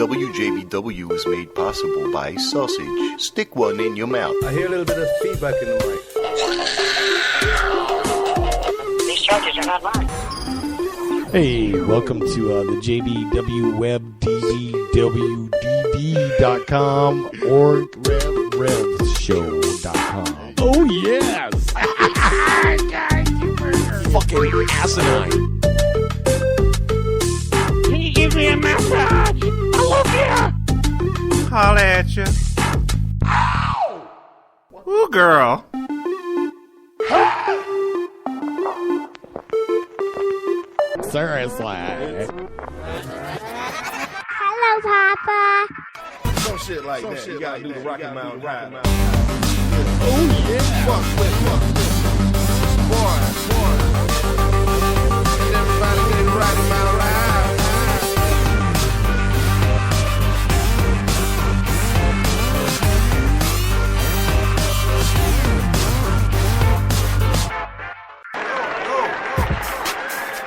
WJBW is made possible by sausage. Stick one in your mouth. I hear a little bit of feedback in the mic. These charges are not mine. Hey, welcome to the JBW Web DBWDD.com or RevRevShow.com. Oh, yes! Fucking asinine. Can you give me a massage? I love you. Holla at you. Ow! Ooh, girl. Seriously. Hello, Papa. Some shit like that. You gotta do the Rocky Mountain High. Oh, yeah. Fuck with. Boy. Get everybody get the Rocky Mountain High.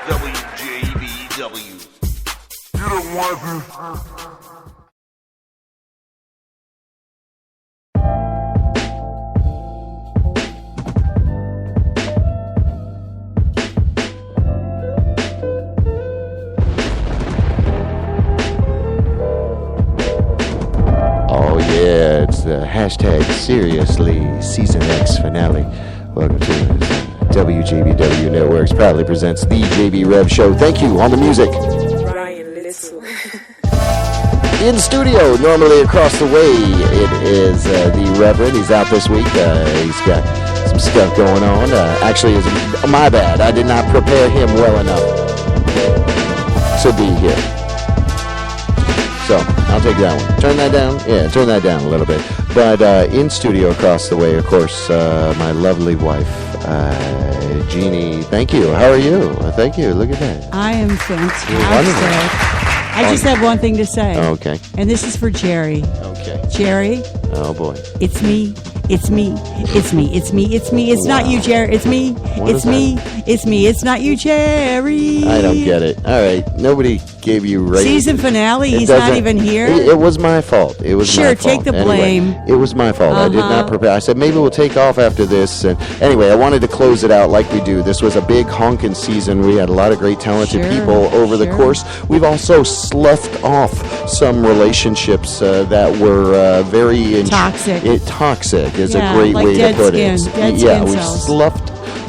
WJBW. You don't want to. Oh yeah, it's the hashtag Seriously Season X finale. Welcome to WJBW Networks proudly presents the JB Rev Show. Thank you on the music. Brian Little. In studio, normally across the way, it is the Reverend. He's out this week. He's got some stuff going on. Actually, it's my bad. I did not prepare him well enough to be here. So, I'll take that one. Turn that down? Yeah, turn that down a little bit. But in studio across the way, of course, my lovely wife, Jeannie. Thank you. How are you? Thank you. Look at that. I am fantastic. I just have one thing to say. Okay. And this is for Jerry. Okay. Jerry. Oh, boy. It's me. It's me. It's me. It's me. It's me. It's not you, Jerry. It's me. It's me. It's me. It's not you, Jerry. I don't get it. All right. Nobody gave you ratings. Season finale. He's not even here. It was my fault. It was sure, my fault. take the blame. Anyway, it was my fault. I did not prepare. I said maybe we'll take off after this. And anyway, I wanted to close it out like we do. This was a big honkin' season. We had a lot of great talented people over the course. We've also sloughed off some relationships that were very toxic. Toxic is a great way to put it. We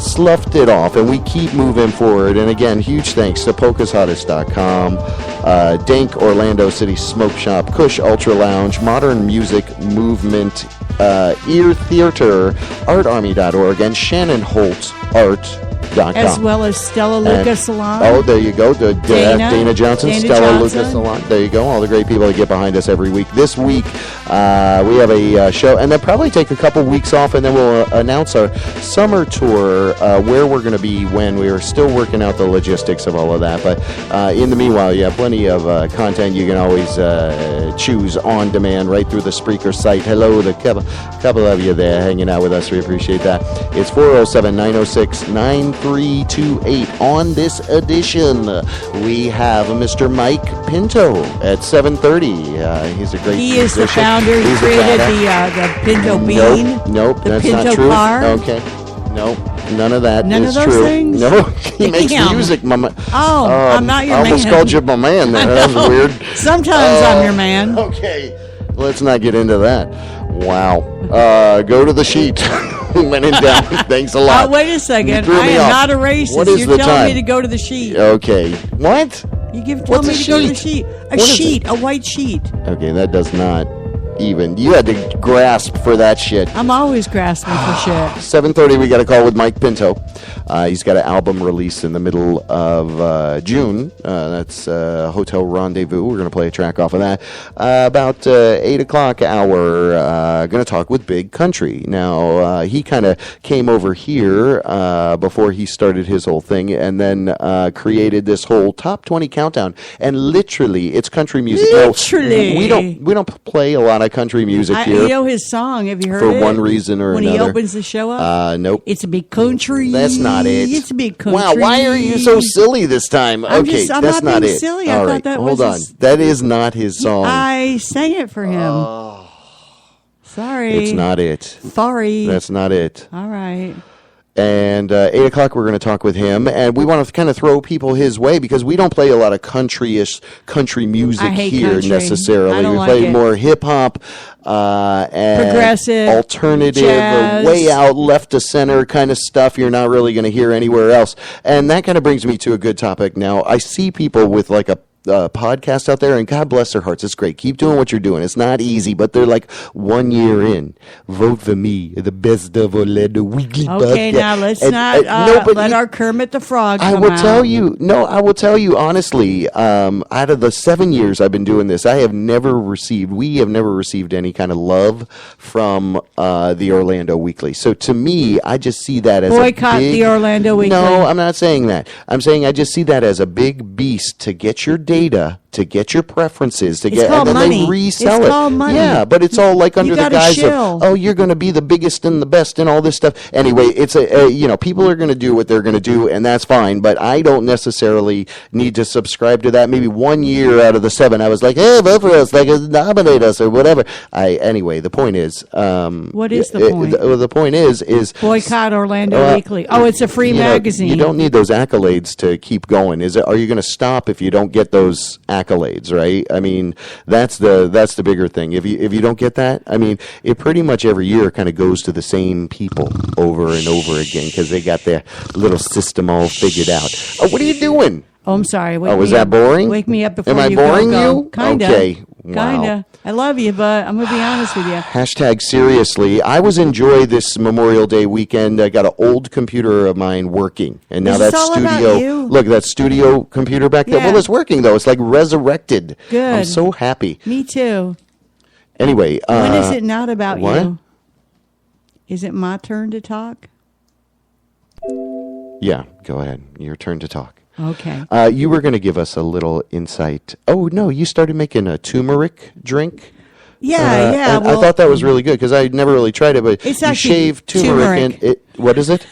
sloughed it off, and we keep moving forward. And again, huge thanks to PolkasHottest.com, Dank Orlando City Smoke Shop, Kush Ultra Lounge, Modern Music Movement, Ear Theater, ArtArmy.org, and Shannon Holt Art. As well as Stella Lucas Salon. Oh, there you go. Dana Johnson, Stella Johnson. Lucas Salon. There you go. All the great people that get behind us every week. This week, we have a show, and then probably take a couple weeks off, and then we'll announce our summer tour, where we're going to be when. We are still working out the logistics of all of that. But in the meanwhile, you have plenty of content you can always choose on demand right through the Spreaker site. Hello, the couple of you there hanging out with us. We appreciate that. It's 407-906-9328. On this edition, we have Mr. Mike Pinto at 7:30. He's a great musician. He is the founder. He created the Pinto bean. Nope, the that's Pinto not true. car. Okay. Nope, none of that none is of those true. Things? No, he makes music, my man. Oh, I'm not your man. I almost called you my man there. That was weird. Sometimes I'm your man. Okay, let's not get into that. Wow. Go to the sheet. When in doubt, thanks a lot. Wait a second. I am not a racist. What is You're the telling time? me to go to the sheet. Okay. What? You told me to go to the sheet. A white sheet. Okay, that does not even. You had to grasp for that shit. I'm always grasping for shit. 7:30, we got a call with Mike Pinto. He's got an album release in the middle of June. That's Hotel Rendezvous. We're going to play a track off of that. About 8 o'clock hour, going to talk with Big Country. Now, he kind of came over here before he started his whole thing, and then created this whole top 20 countdown. And literally, it's country music. Literally. Now, we don't play a lot of country music here. You know his song. Have you heard for it? one reason or when another. When he opens the show up? Nope. It's a big country. That's not it. It's a big country. Wow, why are you so silly this time? I'm Okay, I'm that's not being it. silly. All I right, thought that hold was on. That is not his song. I sang it for him. Sorry. It's not it. Sorry. That's not it. All right. And 8 o'clock, we're going to talk with him. And we want to kind of throw people his way because we don't play a lot of country music here country. necessarily. I don't We like play it. more hip-hop and progressive, alternative, jazz. or way out, left to center kind of stuff you're not really going to hear anywhere else. And that kind of brings me to a good topic now. I see people with like a podcast out there, and God bless their hearts. It's great. Keep doing what you're doing. It's not easy, but they're like 1 year in. Vote for me, the best of Orlando weekly podcast. Okay, now let's not let our Kermit the Frog come I will out. tell you. No, I will tell you honestly. Out of the 7 years I've been doing this, we have never received any kind of love from the Orlando Weekly. So to me, I just see that as boycott the Orlando Weekly. No, I'm not saying that. I'm saying I just see that as a big beast to get your data, to get your preferences, to get, and then money. they resell It's it. called money. Yeah, but it's all like under the gotta guise shill. of, oh, you're going to be the biggest and the best and all this stuff. Anyway, it's people are going to do what they're going to do, and that's fine. But I don't necessarily need to subscribe to that. Maybe 1 year out of the 7, I was like, hey, vote for us, like nominate us or whatever. Anyway, the point is, what is the point? The point is boycott Orlando Weekly. Oh, it's a free magazine. You don't need those accolades to keep going. Are you going to stop if you don't get those accolades? Right? I mean, that's the bigger thing. If you don't get that, I mean, it pretty much every year kind of goes to the same people over and over again because they got their little system all figured out. Oh, what are you doing? Oh, I'm sorry. Was that boring? Wake me up before Am I you boring go. you? Kinda. Okay. Wow. Kinda. I love you, but I'm going to be honest with you. Hashtag seriously. I was enjoy this Memorial Day weekend. I got an old computer of mine working. And now Is that this all about studio, you? look, that studio computer back there. Yeah. Well, it's working though. It's like resurrected. Good. I'm so happy. Me too. Anyway. When is it not about what? you? Is it my turn to talk? Yeah, go ahead. Your turn to talk. Okay. You were going to give us a little insight. Oh, no, you started making a turmeric drink? Yeah, yeah. I thought that was really good because I never really tried it, but It's you actually shave turmeric. turmeric. What is it?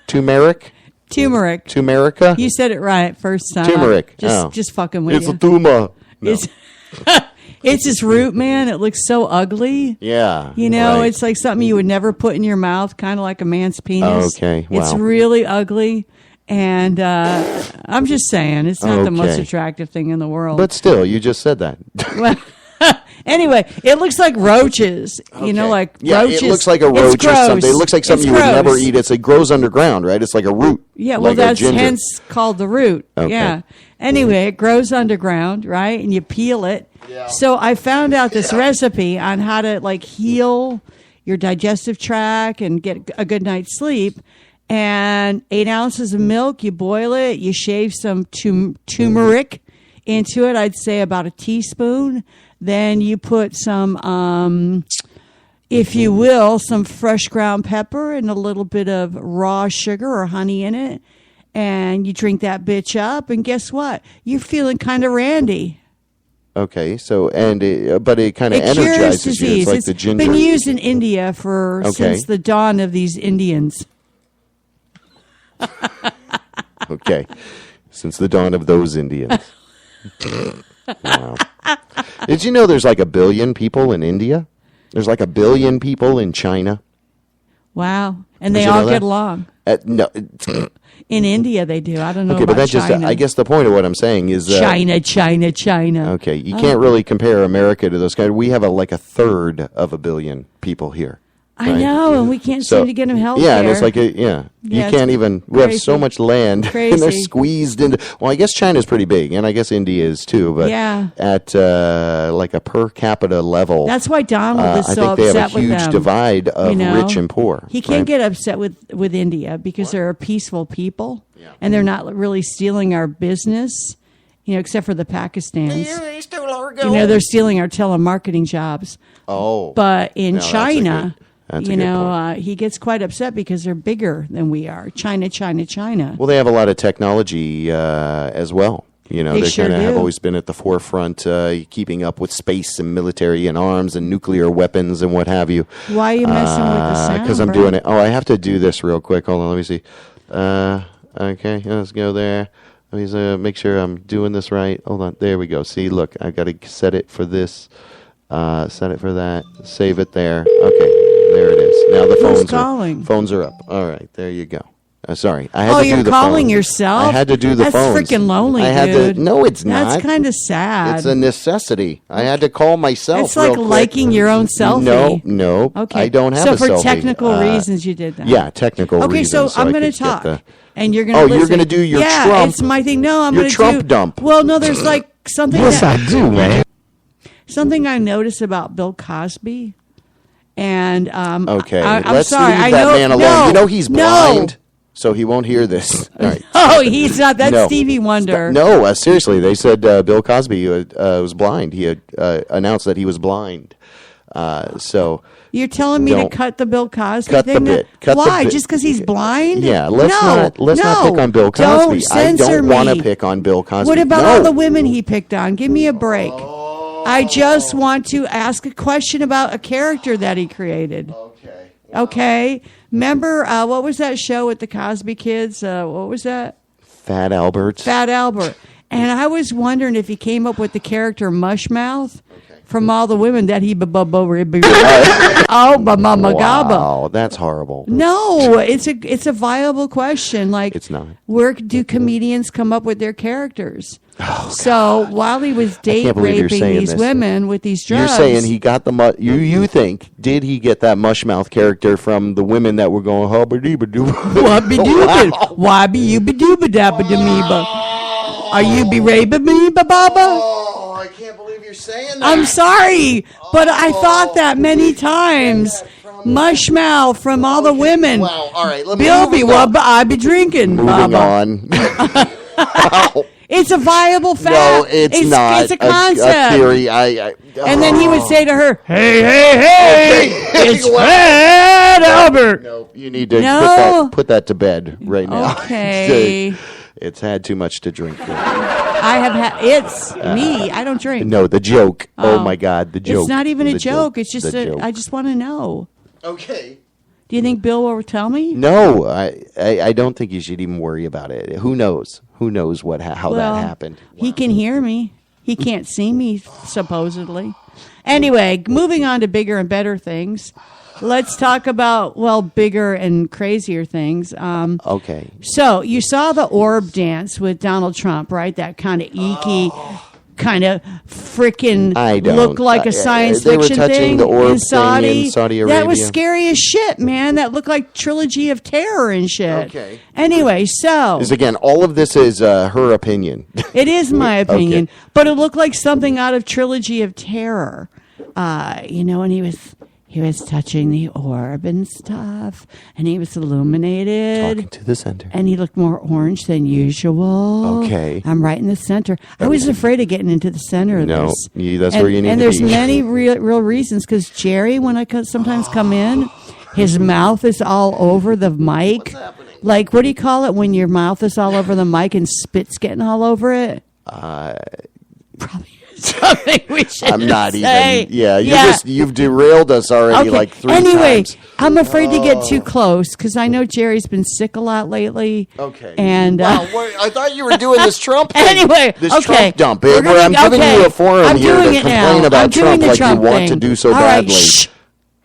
Turmeric? Turmeric. Turmerica? You said it right first time. Turmeric. Just fucking with It's you. a tumor. No. It's this root, man. It looks so ugly. Yeah. You know, right. it's like something you would never put in your mouth, kind of like a man's penis. Okay, It's wow. really ugly. And I'm just saying, it's not the most Okay. attractive thing in the world. But still, you just said that. Anyway, it looks like roaches. You know, like Yeah, roaches. it looks like a It's roach or gross. something. It looks like something It's you would never gross. eat. It grows underground, right? It's like a root. Yeah, well, like a that's ginger. hence called the root. Okay. Yeah. Anyway, it grows underground, right? And you peel it. Yeah. So I found out this recipe on how to like heal your digestive tract and get a good night's sleep. And 8 ounces of milk, you boil it, you shave some turmeric into it. I'd say about a teaspoon. Then you put some, if you will, some fresh ground pepper and a little bit of raw sugar or honey in it. And you drink that bitch up. And guess what? You're feeling kind of randy. Okay, so but it kind of It cures energizes you. disease. It's like the ginger. Been used in India since the dawn of these Indians. Okay, since the dawn of those Indians. Wow. Did you know there's like 1 billion people in India? There's like 1 billion people in China. Wow. And Did they you know all that? get along. No. In India, they do. I don't know Okay, about but that's just, China. I guess the point of what I'm saying is that. China. Okay, you can't really compare America to those guys. We have like 1/3 of 1 billion people here. I right? know, and we can't seem to get them health Yeah, care. and it's like, you Yeah, can't it's even, we have so crazy. much land, and they're Crazy. squeezed into, well, I guess China's pretty big, and I guess India is too, but Yeah. at like a per capita level, That's why Donald is I so think they upset have a with huge them. divide of you know? rich and poor. He can't right? get upset with India because they're a peaceful people, and they're not really stealing our business. You know, except for the Pakistans. You know, they're stealing our telemarketing jobs. Oh. But in No, that's a China, that's a you good know, he gets quite upset because they're bigger than we are. China. Well, they have a lot of technology as well. You know, They they sure kind of have do. always been at the forefront, keeping up with space and military and arms and nuclear weapons and what have you. Why are you messing with the sound? Because I'm Brad? doing it. Oh, I have to do this real quick. Hold on, let me see. Okay, let's go there. Let me make sure I'm doing this right. Hold on, there we go. See, look, I got to set it for this, set it for that, save it there. Okay, there it is. Now the calling? phones are up. All right, there you go. Sorry, I had to do you're the calling phone. yourself? I had to do the That's phones. freaking lonely, I had dude. To, no, it's not. That's kind of sad. It's a necessity. I had to call myself. It's like real quick. liking your own selfie. No. Okay. I don't have a selfie. So for technical reasons, you did that. Yeah, technical reasons. Okay, so I'm going to I could get talk, and you're going to. Oh, listen. you're going to do your yeah, Trump. it's my thing. No, I'm your going to Trump do dump. Well, no, there's like something. Yes, I do, man. Something I noticed about Bill Cosby, and Okay, I'm let's sorry. leave I that know, man alone. No, You know he's no. blind, so he won't hear this. All right. Oh, he's not. That's No. Stevie Wonder. No, seriously, they said Bill Cosby was blind. He had announced that he was blind. So You're telling me to Don't. cut the Bill Cosby Cut the thing? bit. Cut the Why? bit. Just because he's blind? yeah, let's not pick on Bill Cosby. Don't censor I don't want me. to pick on Bill Cosby. What about No. all the women he picked on? Give me a break. I just want to ask a question about a character that he created. Okay. Okay. Remember, what was that show with the Cosby kids? What was that? Fat Albert. Fat Albert. And I was wondering if he came up with the character Mushmouth from all the women that he mama gaba. Wow, that's horrible. No, it's a viable question. Like, It's not. Where do comedians come up with their characters? So while he was date can't believe you're raping saying these this. women with these You're drugs, saying he got the you think did he get that mushmouth character from the women that were going hubba-dee-ba-doo? Are you be raping me, baba? Oh, I can't believe you're saying that. I'm sorry, but I thought that many times. Mushmouth from all the women. Wow, all right, let me Bill be move on. what I be drinking, Moving baba. on. Wow. It's a viable fact. No, it's not. It's a concept. A theory. And then he would say to her, "Hey, hey, hey, it's Wow. Fat Albert." No, you need to No. put that to bed right now. Okay. It's had too much to drink. I have had. It's me. I don't drink. No, the joke. Oh my God, the joke. It's not even a The joke. It's just The joke. I just want to know. Okay. Do you think Bill will tell me? No, I don't think you should even worry about it. Who knows? Who knows how Well, that happened? He can hear me. He can't see me, supposedly. Anyway, moving on to bigger and better things. Let's talk about, bigger and crazier things. Okay. So you saw the orb dance with Donald Trump, right? That kind of eeky, kind of freaking I don't. look like a science They were fiction touching thing the orb in Saudi. thing in Saudi That was Arabia. scary as shit, man. That looked like Trilogy of Terror and shit. Okay. Anyway, so Again, all of this is her opinion. it is my opinion, Okay. but it looked like something out of Trilogy of Terror. And he was touching the orb and stuff, and he was illuminated. Talking to the center. And he looked more orange than usual. Okay. I'm right in the center. I was afraid of getting into the center of No, this. that's where you need and to there's be. many real reasons, because Jerry, when I sometimes come in, his mouth is all over the mic. What's happening? Like, what do you call it when your mouth is all over the mic and spit's getting all over it? Probably something we should I'm not say. even. Yeah, you've derailed us already like three anyway, times. I'm afraid to get too close because I know Jerry's been sick a lot lately. Okay. And Wow, I thought you were doing this Trump thing. anyway, this okay. Trump dump. We're Where I'm gonna- giving okay. you a forum I'm here to doing it complain now. about I'm doing Trump the like Trump you want thing. to do so All right, badly. shh.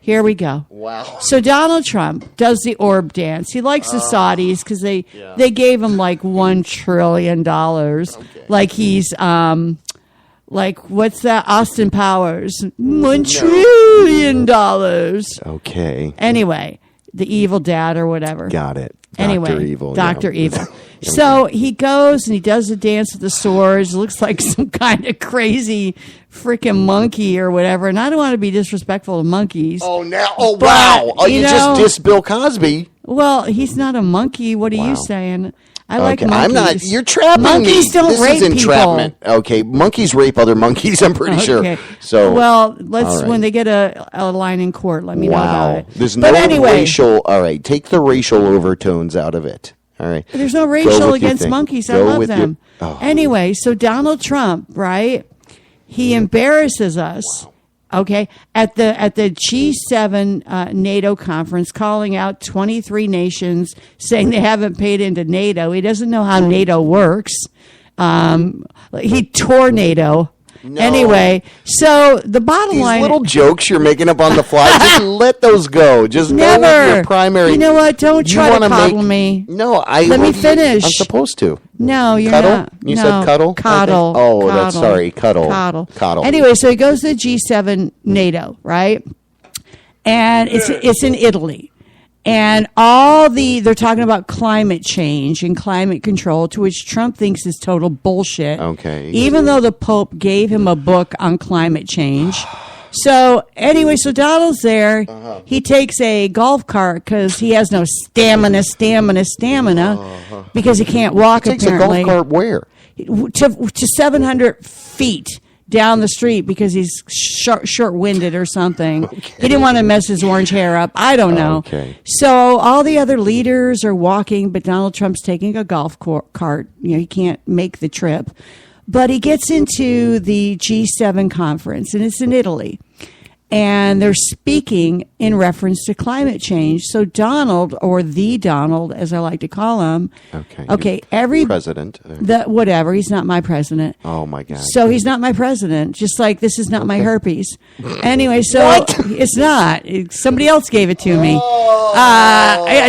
Here we go. Wow. So Donald Trump does the orb dance. He likes the Saudis because they gave him like $1 trillion. Like he's like what's that? Austin Powers, $1 trillion. Okay. Anyway, the evil dad or whatever. Got it. Anyway, Dr. Evil. Dr. yeah. Evil. So he goes and he does the dance with the swords. It looks like some kind of crazy freaking monkey or whatever. And I don't want to be disrespectful to monkeys. Oh, now. Oh, But, wow. Oh, you you know- just dissed Bill Cosby. Well, he's not a monkey. What are you saying? I like Okay, monkeys. I'm not. You're trapping Monkeys me. don't this rape is entrapment. Okay, monkeys rape other monkeys. I'm pretty sure. Okay. So well, let's all right. when they get a line in court, let me know Wow. about it. There's But no anyway, racial. All right, take the racial overtones out of it. All right. There's no Go racial with your against thing. monkeys. I Go love with your- them. Oh. Anyway, so Donald Trump, right? He embarrasses us. Okay, at the G7 NATO conference, calling out 23 nations, saying they haven't paid into NATO. He doesn't know how NATO works. He tore NATO. No. Anyway, so the bottom These line. little jokes you're making up on the fly, just let those go. Just go with Never. your primary. You know what? Don't You try to wanna coddle me. No, Let me finish. I'm supposed to. No, you're Cuddle? not. You no. said cuddle? I think? Coddle. Oh, Coddle. that's sorry. Cuddle. Coddle. Anyway, so he goes to the G7 NATO, right? And it's in Italy. And they're talking about climate change and climate control, to which Trump thinks is total bullshit. Okay. Even though the Pope gave him a book on climate change. So anyway, so Donald's there. He takes a golf cart because he has no stamina, because he can't walk. Takes apparently a golf cart where? to 700 feet down the street because he's short-winded or something. Okay. He didn't want to mess his orange hair up. I don't know. Okay. So all the other leaders are walking, but Donald Trump's taking a golf cart. You know, he can't make the trip. But he gets into the G7 conference, and it's in Italy. And they're speaking in reference to climate change. So Donald, or the Donald, as I like to call him. Okay. Every president. Whatever. He's not my president. Oh my God. So he's not my president. Just like this is not my herpes. Anyway, so it's not. Somebody else gave it to me.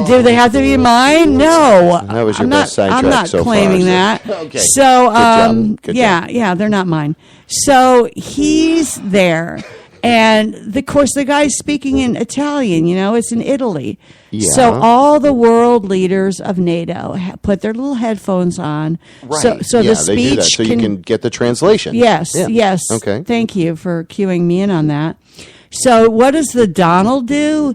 Do they have to be mine? No. That was your best sidetrack I'm not so claiming far. that. Okay. So Good job. yeah, they're not mine. So he's there. And, of course, the guy's speaking in Italian, it's in Italy. Yeah. So all the world leaders of NATO put their little headphones on. Right. So the speech they do that, so you can get the translation. Yes, Yeah. yes. Okay. Thank you for cueing me in on that. So what does the Donald do?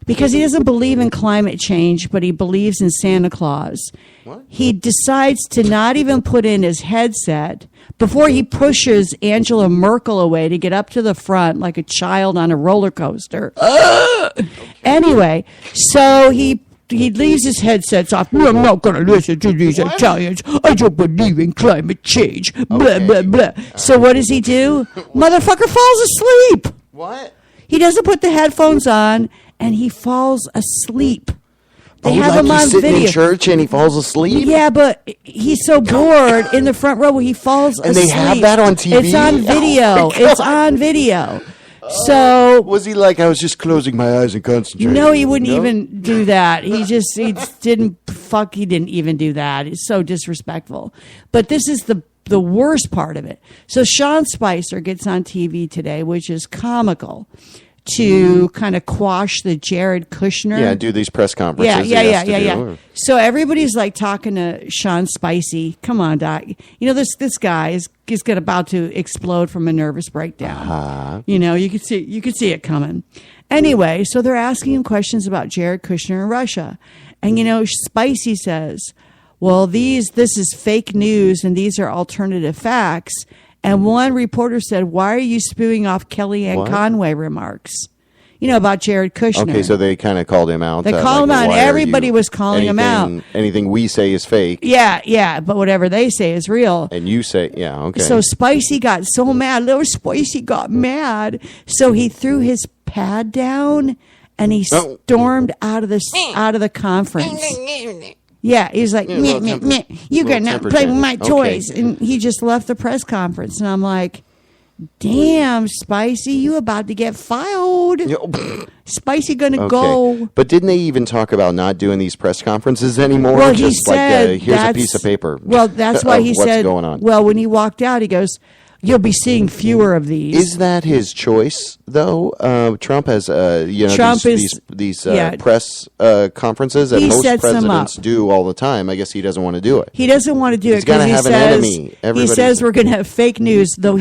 Because he doesn't believe in climate change, but he believes in Santa Claus. What? He decides to not even put in his headset before he pushes Angela Merkel away to get up to the front like a child on a roller coaster. Anyway, so he leaves his headsets off. I'm not going to listen to these Italians. I don't believe in climate change. Blah, blah, blah. So what does he do? Motherfucker falls asleep. What? He doesn't put the headphones on, and he falls asleep. They have like him on he's sitting video. in church and he falls asleep? Yeah, but he's so bored in the front row where he falls asleep. And they have that on TV? It's on video. Oh, it's on video. So was he like, I was just closing my eyes and concentrating? no, he wouldn't even do that. He didn't even do that. It's so disrespectful. But this is the worst part of it. So Sean Spicer gets on TV today, which is comical, to kind of quash the Jared Kushner. Yeah, do these press conferences. Yeah. So everybody's like talking to Sean Spicy. Come on, Doc. This guy is about to explode from a nervous breakdown. You could see it coming. Anyway, so they're asking him questions about Jared Kushner and Russia. And Spicy says, well, this is fake news and these are alternative facts. And one reporter said, why are you spewing off Kellyanne Conway remarks? About Jared Kushner. Okay, so they kind of called him out. They called him out, and everybody was calling him out. Anything we say is fake. Yeah, but whatever they say is real. And you say, yeah, okay. So Spicy got so mad. Little Spicy got mad. So he threw his pad down, and he stormed out of the conference. Yeah, he's like, meh. You got not play with my toys. Okay. And he just left the press conference. And I'm like, damn, Spicy, you about to get filed. Spicy gonna go. But didn't they even talk about not doing these press conferences anymore? Well, just he said, here's a piece of paper. Well, that's why he said, what's going on. Well, when he walked out, he goes, you'll be seeing fewer of these. Is that his choice, though? Trump has, these press conferences that most presidents do all the time. I guess he doesn't want to do it. He doesn't want to do it because he says we're going to have fake news. Though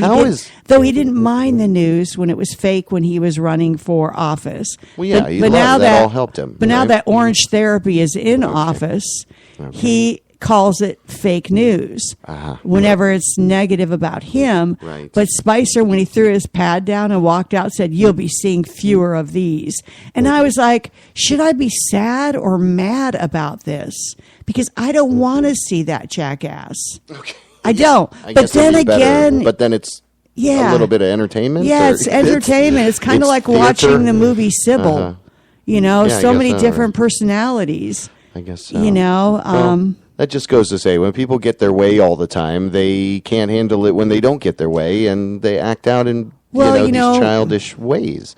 he didn't mind the news when it was fake when he was running for office. Well, yeah, but now that all helped him. But now that Orange Therapy is in office, he calls it fake news whenever it's negative about him. Right. But Spicer, when he threw his pad down and walked out, said, "You'll be seeing fewer of these." And I was like, should I be sad or mad about this? Because I don't want to see that jackass. Okay. I don't. But then again... But then it's a little bit of entertainment? Yeah, it's entertainment. It's kind of like theater? Watching the movie Sybil. You know, so many different right. personalities. I guess so. You know, well, that just goes to say, when people get their way all the time, they can't handle it when they don't get their way, and they act out in these childish ways.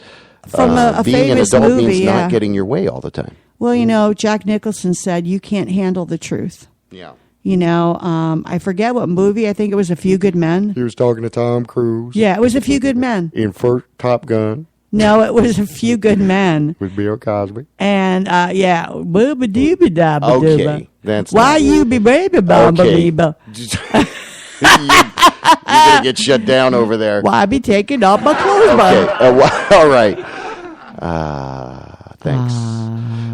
From a being famous an adult movie, means not getting your way all the time. Well, you know, Jack Nicholson said you can't handle the truth. Yeah. You know, I forget what movie. I think it was A Few Good Men. He was talking to Tom Cruise. Yeah, it was A Few Good Men. In first Top Gun. No, it was A Few Good Men. With Bill Cosby. And, yeah. Okay. That's why you be baby bomba You're going to get shut down over there. Why be taking off my clothes? Okay. All right. Thanks.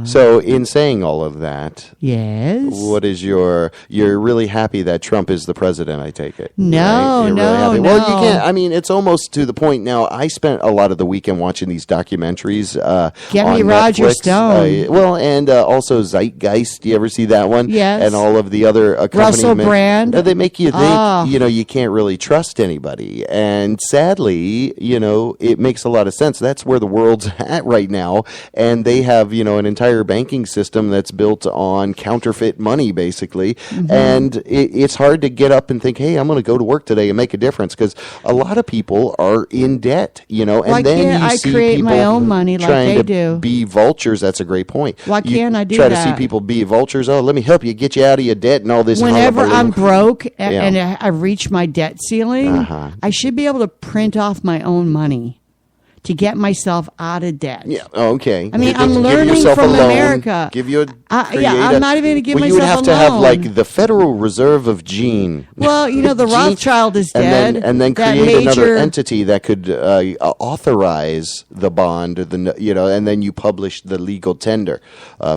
So, in saying all of that, yes, what is you're really happy that Trump is the president, I take it? No, right? no. Well, you can't. I mean, it's almost to the point now. I spent a lot of the weekend watching these documentaries. Get on me Roger Netflix. Stone. And also Zeitgeist. Do you ever see that one? Yes. And all of the other Russell Brand. They make you think, you can't really trust anybody. And sadly, it makes a lot of sense. That's where the world's at right now. And they have, an entire banking system that's built on counterfeit money, basically. Mm-hmm. And it's hard to get up and think, hey, I'm going to go to work today and make a difference, because a lot of people are in debt, and why then can't you I see create people my own money like trying they to do? Be vultures. That's a great point. Why can't I do try that? To see people be vultures. Oh, let me help you, get you out of your debt and all this. Whenever I'm broke and I reach my debt ceiling, I should be able to print off my own money to get myself out of debt. Yeah. Okay. I mean, I'm learning from America. Give you I'm not even going to give myself a loan. You would have to have like the Federal Reserve of Gene. Well, the Rothschild is dead. And then create another entity that could authorize the bond, and then you publish the legal tender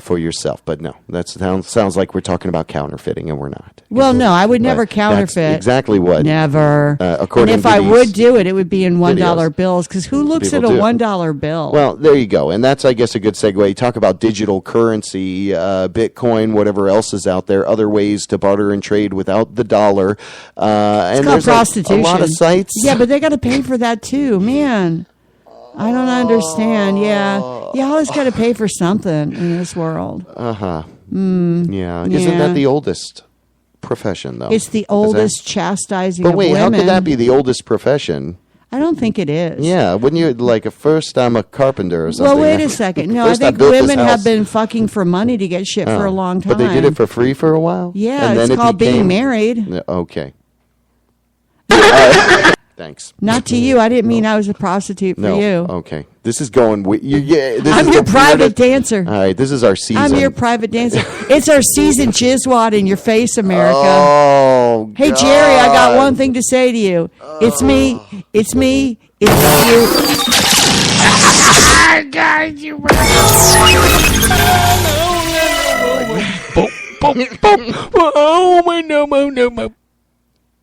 for yourself. But no, that sounds like we're talking about counterfeiting, and we're not. Well, no, I would never counterfeit. That's exactly what. Never. According and if to I would do it, it would be in $1 bills, because who looks at a $1 bill? Well, there you go. And that's, I guess, a good segue. You talk about digital currency, Bitcoin, whatever else is out there, other ways to barter and trade without the dollar. It's and called there's prostitution. A lot of sites. Yeah, but they got to pay for that too. Man, I don't understand. Yeah. You always got to pay for something in this world. Yeah. Isn't that the oldest profession, though? It's the oldest chastising of women. But wait, how could that be the oldest profession? I don't think it is. Yeah, wouldn't you, like, first I'm a carpenter or something? Well, wait a second. No, I think women have been fucking for money to get shit for a long time. But they did it for free for a while? Yeah, it's called being married. Okay. Thanks. Not to you. I didn't mean I was a prostitute for you. Okay. This is going... I'm your private dancer. All right, this is our season. I'm your private dancer. It's our season jizzwad in your face, America. Oh, hey, Jerry, I got one thing to say to you. It's me. It's me. It's you. Guys, you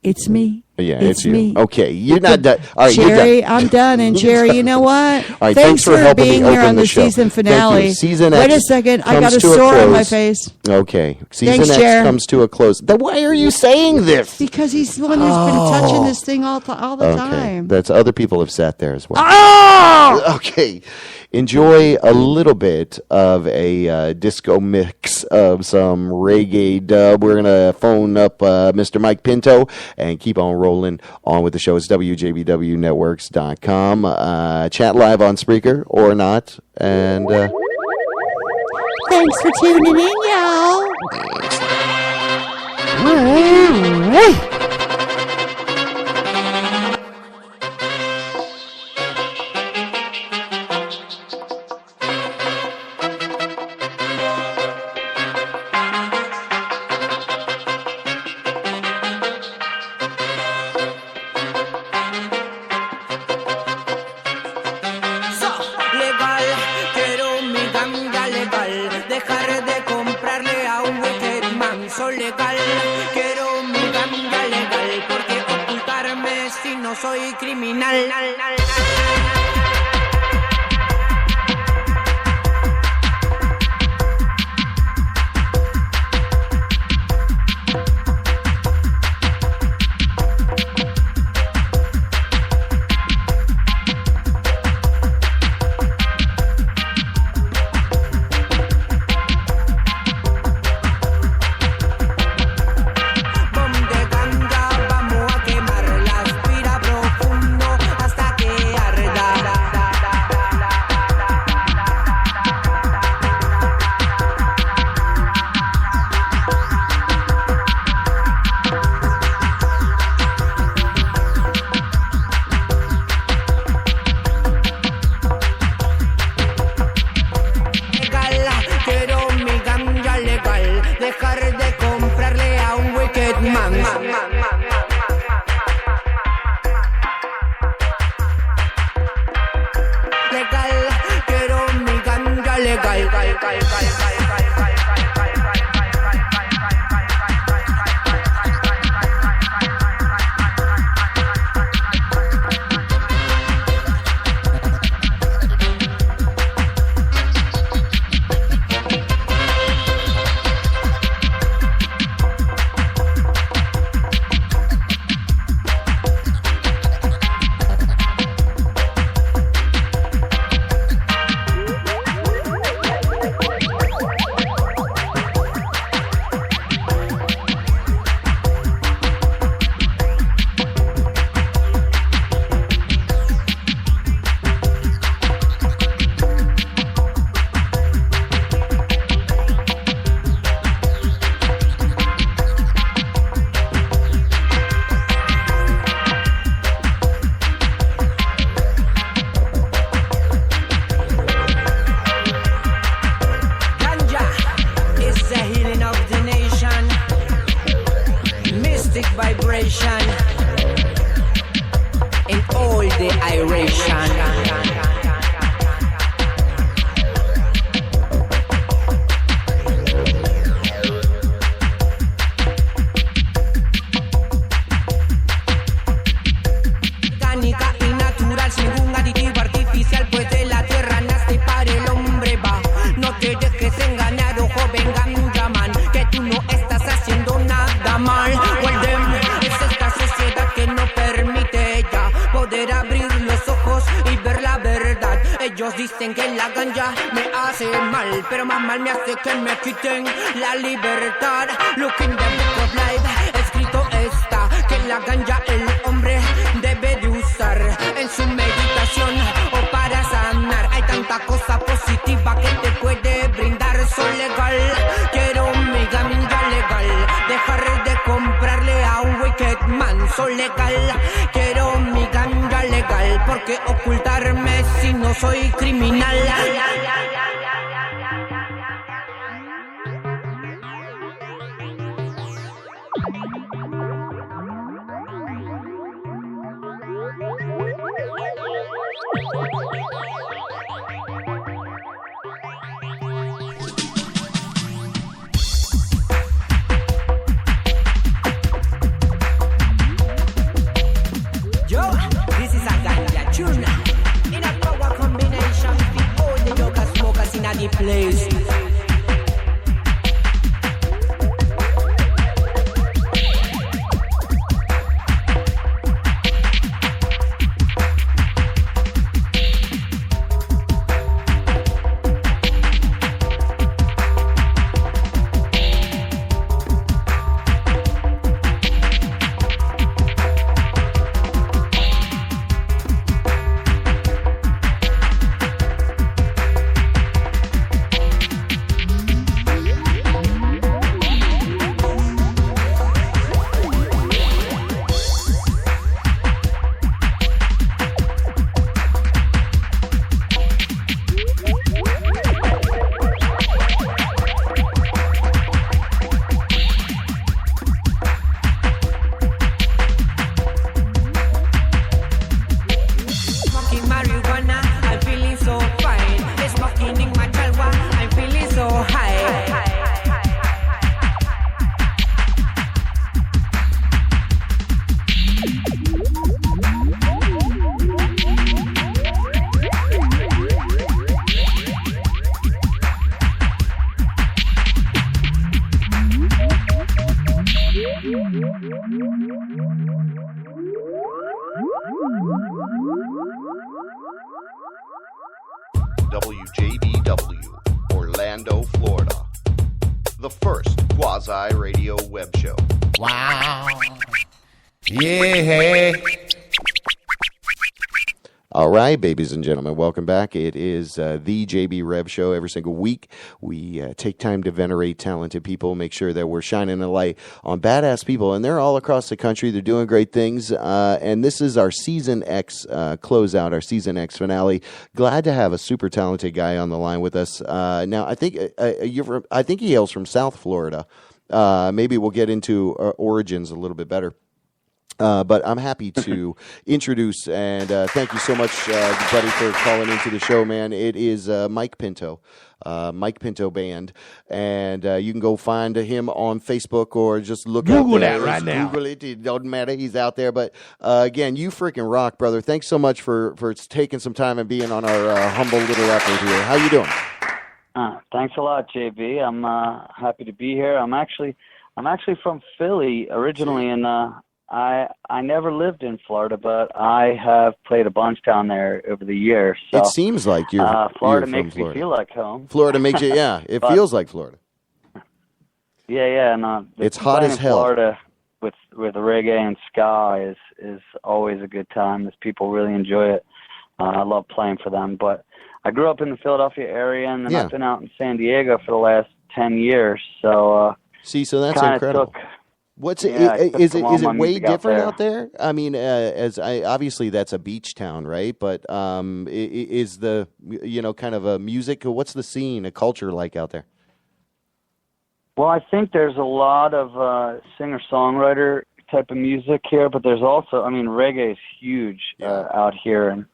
It's me. Yeah, it's you. Me. Okay, you're not done. All right, Jerry, I'm done. And Jerry, you know what? All right, thanks for being here on the season finale. Season Wait a second, I got a sore on my face. Okay, season X comes to a close. Then why are you saying this? Because he's the one who's been touching this thing all the time. That's other people have sat there as well. Oh! Okay. Enjoy a little bit of a disco mix of some reggae dub. We're going to phone up Mr. Mike Pinto and keep on rolling on with the show. It's WJBWnetworks.com. Chat live on Spreaker or not. And thanks for tuning in, y'all. Dejar de comprarle a un wicked man, so legal. criminal. Dicen que la ganja me hace mal, pero más mal me hace que me quiten la libertad. Look in the book of life, escrito está que la ganja el hombre debe de usar en su meditación o para sanar. Hay tanta cosa positiva que te puede brindar. Soy legal, quiero mi ganja legal, dejar de comprarle a un wicked man. Soy legal, quiero mi ganja legal, porque ocultarme si no soy criminal. Yo, this is a ganja tune. In a power combination with all the yoga smokers in the place. WJBW, Orlando, Florida. The first quasi-radio web show. Wow. Yeah. All right, babies and gentlemen, welcome back. It is the JB Rev Show. Every single week, we take time to venerate talented people, make sure that we're shining a light on badass people, and they're all across the country. They're doing great things, and this is our Season X closeout, our Season X finale. Glad to have a super talented guy on the line with us. Now, I think I think he hails from South Florida. Maybe we'll get into origins a little bit better. But I'm happy to introduce, and thank you so much, buddy, for calling into the show, man. It is Mike Pinto, Mike Pinto Band, and you can go find him on Facebook or just look Google out there. that right now. Google it. It doesn't matter. He's out there. But again, you freaking rock, brother. Thanks so much for taking some time and being on our humble little effort here. How you doing? Thanks a lot, JB. I'm happy to be here. I'm actually from Philly originally, and I never lived in Florida, but I have played a bunch down there over the years. So, it seems like you're Florida you're makes from Florida. me feel like home. Florida makes you, yeah. It feels like Florida. Yeah. No, it's hot as hell. Florida with reggae and ska is always a good time. These people really enjoy it. I love playing for them. But I grew up in the Philadelphia area, and then I've been out in San Diego for the last 10 years. So so that's incredible. Is it way different out there? I mean, obviously that's a beach town, right? But is the kind of a music? What's the scene, a culture like out there? Well, I think there's a lot of singer-songwriter type of music here, but there's also, reggae is huge out here, and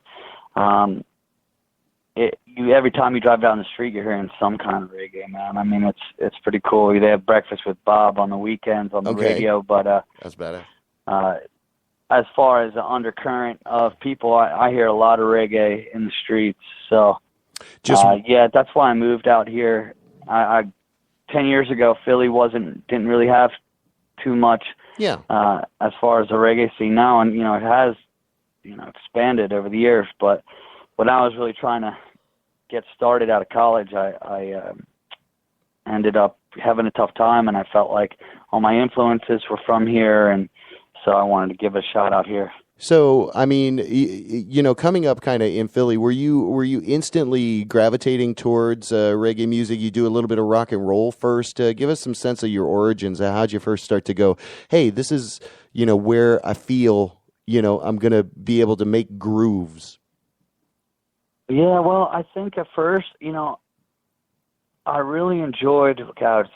every time you drive down the street, you're hearing some kind of reggae, man. I mean, it's pretty cool. They have Breakfast with Bob on the weekends on the radio, but that's badass. As far as the undercurrent of people, I hear a lot of reggae in the streets. So, that's why I moved out here. 10 years ago, Philly didn't really have too much. As far as the reggae scene now, and it has expanded over the years, but when I was really trying to get started out of college, I ended up having a tough time, and I felt like all my influences were from here, and so I wanted to give it a shot out here. So, I mean, coming up kind of in Philly, were you instantly gravitating towards reggae music? You do a little bit of rock and roll first. Give us some sense of your origins. How'd you first start to go, hey, this is, where I feel, I'm going to be able to make grooves? Yeah, well, I think at first, I really enjoyed,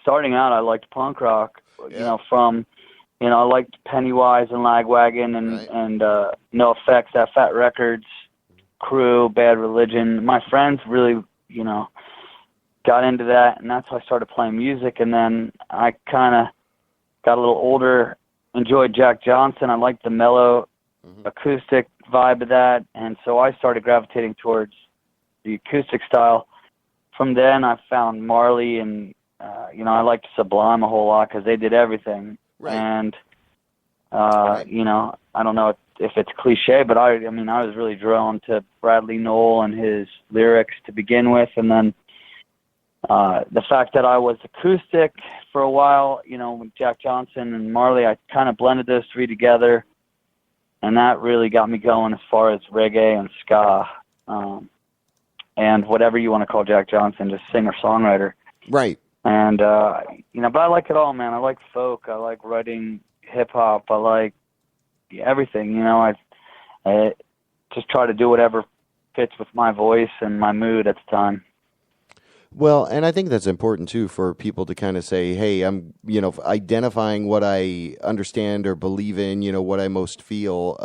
starting out, I liked punk rock, I liked Pennywise and Lagwagon and No Effects, that Fat Records, Crew, Bad Religion. My friends really, got into that, and that's how I started playing music. And then I kind of got a little older, enjoyed Jack Johnson. I liked the mellow acoustic vibe of that, and so I started gravitating towards the acoustic style. From then, I found Marley, and I liked Sublime a whole lot because they did everything. And I don't know if it's cliche, but I was really drawn to Bradley Nowell and his lyrics to begin with, and then the fact that I was acoustic for a while, with Jack Johnson and Marley, I kind of blended those three together. And that really got me going as far as reggae and ska, and whatever you want to call Jack Johnson, just singer-songwriter. Right. And, but I like it all, man. I like folk. I like writing hip-hop. I like everything, I just try to do whatever fits with my voice and my mood at the time. Well, and I think that's important, too, for people to kind of say, hey, I'm, identifying what I understand or believe in, what I most feel.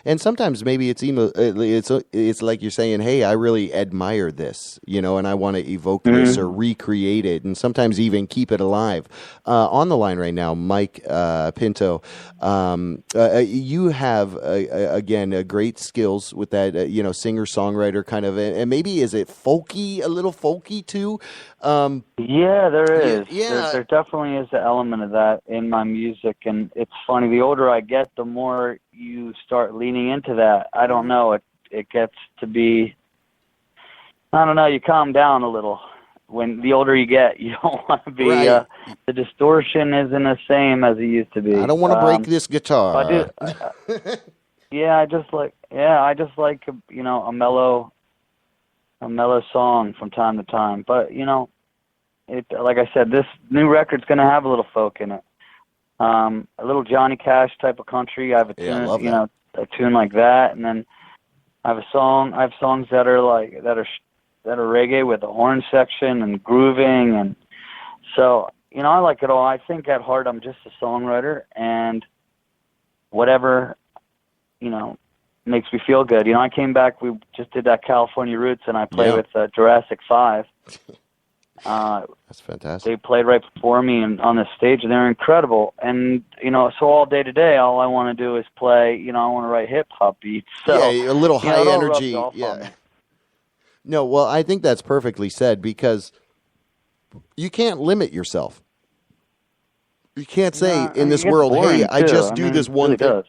And sometimes maybe it's like you're saying, hey, I really admire this, and I want to evoke this or recreate it, and sometimes even keep it alive. On the line right now, Mike Pinto, you have, again, great skills with that, singer-songwriter kind of, and maybe is it folky, a little folky, too? Yeah, there is. Yeah. There definitely is an element of that in my music, and it's funny. The older I get, the more you start leaning into that. I don't know. It gets to be I don't know, you calm down a little. When the older you get, you don't want to be, Right. The distortion isn't the same as it used to be. I don't want to break this guitar. I just like you know, a mellow song from time to time. But you know, like I said, this new record's going to have a little folk in it, a little Johnny Cash type of country. I have a tune, a tune like that, and then I have songs that are reggae with a horn section and grooving, and so you know, I like it all. I think at heart I'm just a songwriter, and whatever, you know, makes me feel good. You know, I came back, we just did that California Roots, and I played with Jurassic 5. That's fantastic. They played right before me and on the stage, and they're incredible. And, you know, so all day today, all I want to do is play, you know, I want to write hip-hop beats. So, yeah, a little high energy. Yeah. No, well, I think that's perfectly said, because you can't limit yourself. You can't say in this world, hey, I just do this one thing.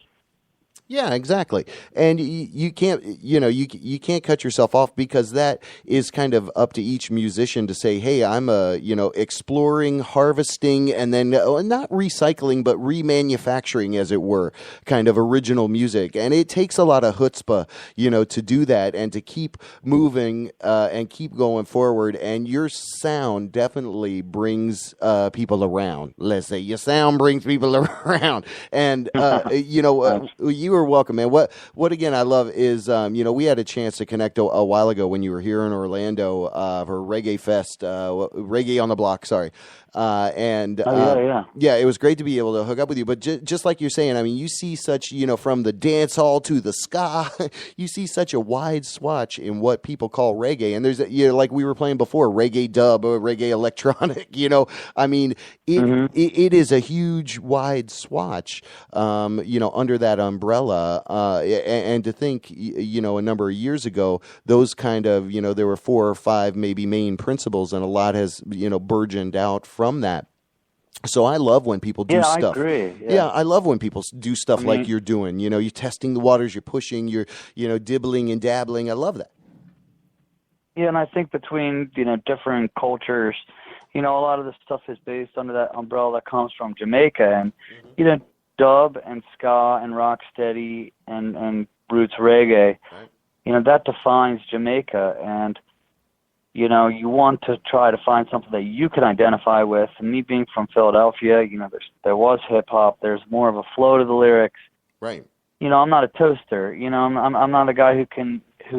Yeah, exactly. And you can't, you know, you can't cut yourself off, because that is kind of up to each musician to say, hey, I'm exploring, harvesting, and then not recycling, but remanufacturing, as it were, kind of original music. And it takes a lot of chutzpah, you know, to do that and to keep moving and keep going forward. And your sound definitely brings people around. Let's say your sound brings people around. And, you know, you were welcome, man. What again I love is, you know, we had a chance to connect a while ago when you were here in Orlando for Reggae Fest, Reggae on the Block, sorry. Yeah, it was great to be able to hook up with you. But just like you're saying, I mean, you see such, you know, from the dance hall to the ska, you see such a wide swatch in what people call reggae. And there's, you know, like we were playing before, reggae dub or reggae electronic, you know, I mean, it is a huge, wide swatch, you know, under that umbrella. And to think, you know, a number of years ago, those kind of, you know, there were 4 or 5 maybe main principles, and a lot has, you know, burgeoned out from that. So I love when people do stuff. I agree. Yeah, I love when people do stuff like you're doing. You know, you're testing the waters, you're pushing, you're, you know, dibbling and dabbling. I love that. Yeah, and I think between, you know, different cultures, you know, a lot of the stuff is based under that umbrella that comes from Jamaica, and you know, dub and ska and rocksteady and roots reggae. Right. You know, that defines Jamaica, and you know, you want to try to find something that you can identify with. And me being from Philadelphia, you know, there was hip hop. There's more of a flow to the lyrics. Right. You know, I'm not a toaster. You know, I'm not a guy who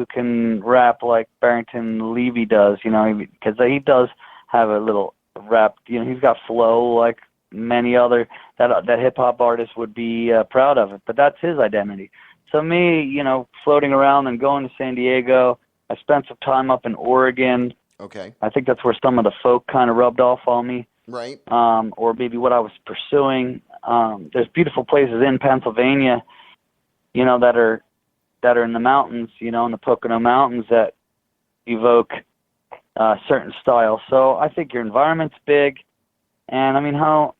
can rap like Barrington Levy does. You know, because he does have a little rap. You know, he's got flow like many other that hip hop artists would be proud of it. But that's his identity. So me, you know, floating around and going to San Diego. I spent some time up in Oregon. Okay. I think that's where some of the folk kind of rubbed off on me. Right. Or maybe what I was pursuing. There's beautiful places in Pennsylvania, you know, that are in the mountains, you know, in the Pocono Mountains that evoke certain styles. So I think your environment's big. And I mean, how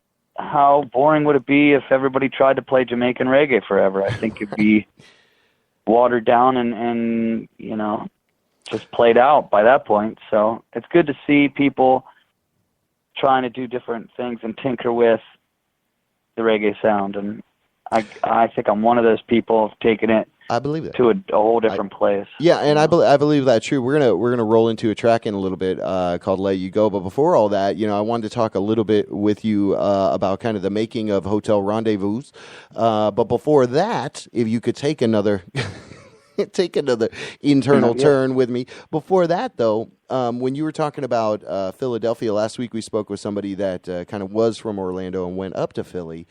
boring would it be if everybody tried to play Jamaican reggae forever? I think it'd be watered down and you know, just played out by that point. So it's good to see people trying to do different things and tinker with the reggae sound. And I think I'm one of those people taking it. I believe that. To a whole different place. Yeah, and I believe that's true. We're gonna roll into a track in a little bit called "Let You Go." But before all that, you know, I wanted to talk a little bit with you about kind of the making of Hotel Rendezvous. But before that, if you could take another internal turn with me. Before that, though, when you were talking about Philadelphia last week, we spoke with somebody that kind of was from Orlando and went up to Philly.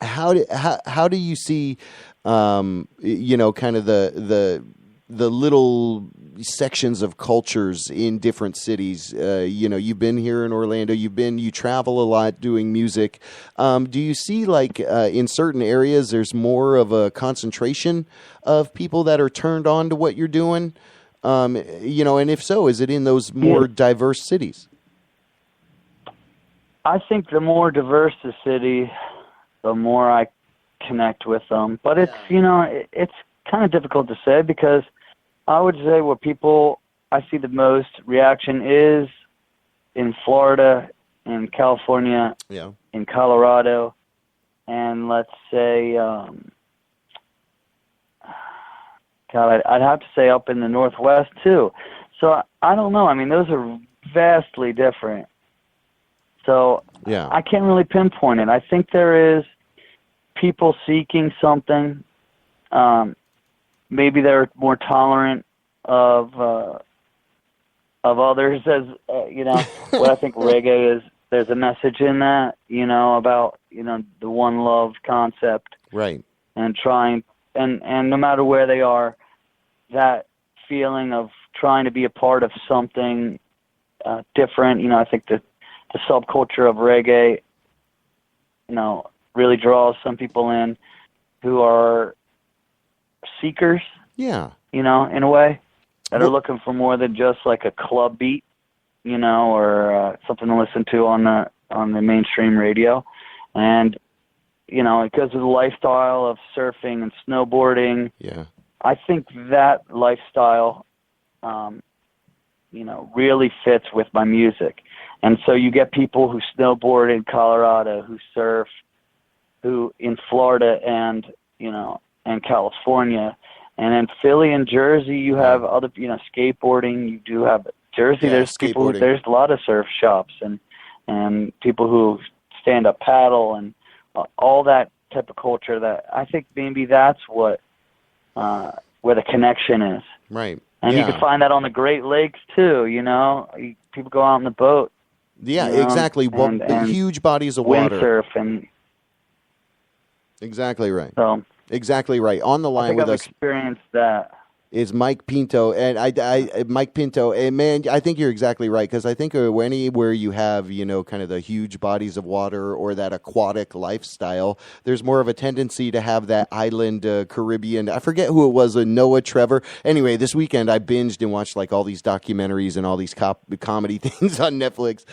How do you see, you know, kind of the little sections of cultures in different cities? You know, you've been here in Orlando. You travel a lot doing music. Do you see, like, in certain areas, there's more of a concentration of people that are turned on to what you're doing? You know, and if so, is it in those more diverse cities? I think the more diverse the city, the more I connect with them. But it's, you know, it's kind of difficult to say because I would say what I see the most reaction is in Florida, in California, in Colorado, and let's say, I'd have to say up in the Northwest too. So I don't know. I mean, those are vastly different. So I can't really pinpoint it. I think there is people seeking something. Maybe they're more tolerant of others, as what I think reggae is. There's a message in that, about the one love concept, right? And trying, and no matter where they are, that feeling of trying to be a part of something different. I think that the subculture of reggae, really draws some people in who are seekers. Yeah. In a way, that are looking for more than just like a club beat, or something to listen to on the mainstream radio. And, because of the lifestyle of surfing and snowboarding, I think that lifestyle, really fits with my music. And so you get people who snowboard in Colorado, who surf, who in Florida and California. And in Philly and Jersey, you have other, skateboarding. You do have Jersey. There's people. There's a lot of surf shops and people who stand up paddle and all that type of culture. That I think maybe that's what where the connection is. Right. And you can find that on the Great Lakes too. People go out on the boat. Yeah, exactly. And huge bodies of water. Windsurf and. Exactly right. So. Exactly right. On the line with us. I've experienced that. Is Mike Pinto, and Mike Pinto, and man, I think you're exactly right, because I think anywhere you have, kind of the huge bodies of water or that aquatic lifestyle, there's more of a tendency to have that island Caribbean. I forget who it was, Noah Trevor. Anyway, this weekend I binged and watched like all these documentaries and all these comedy things on Netflix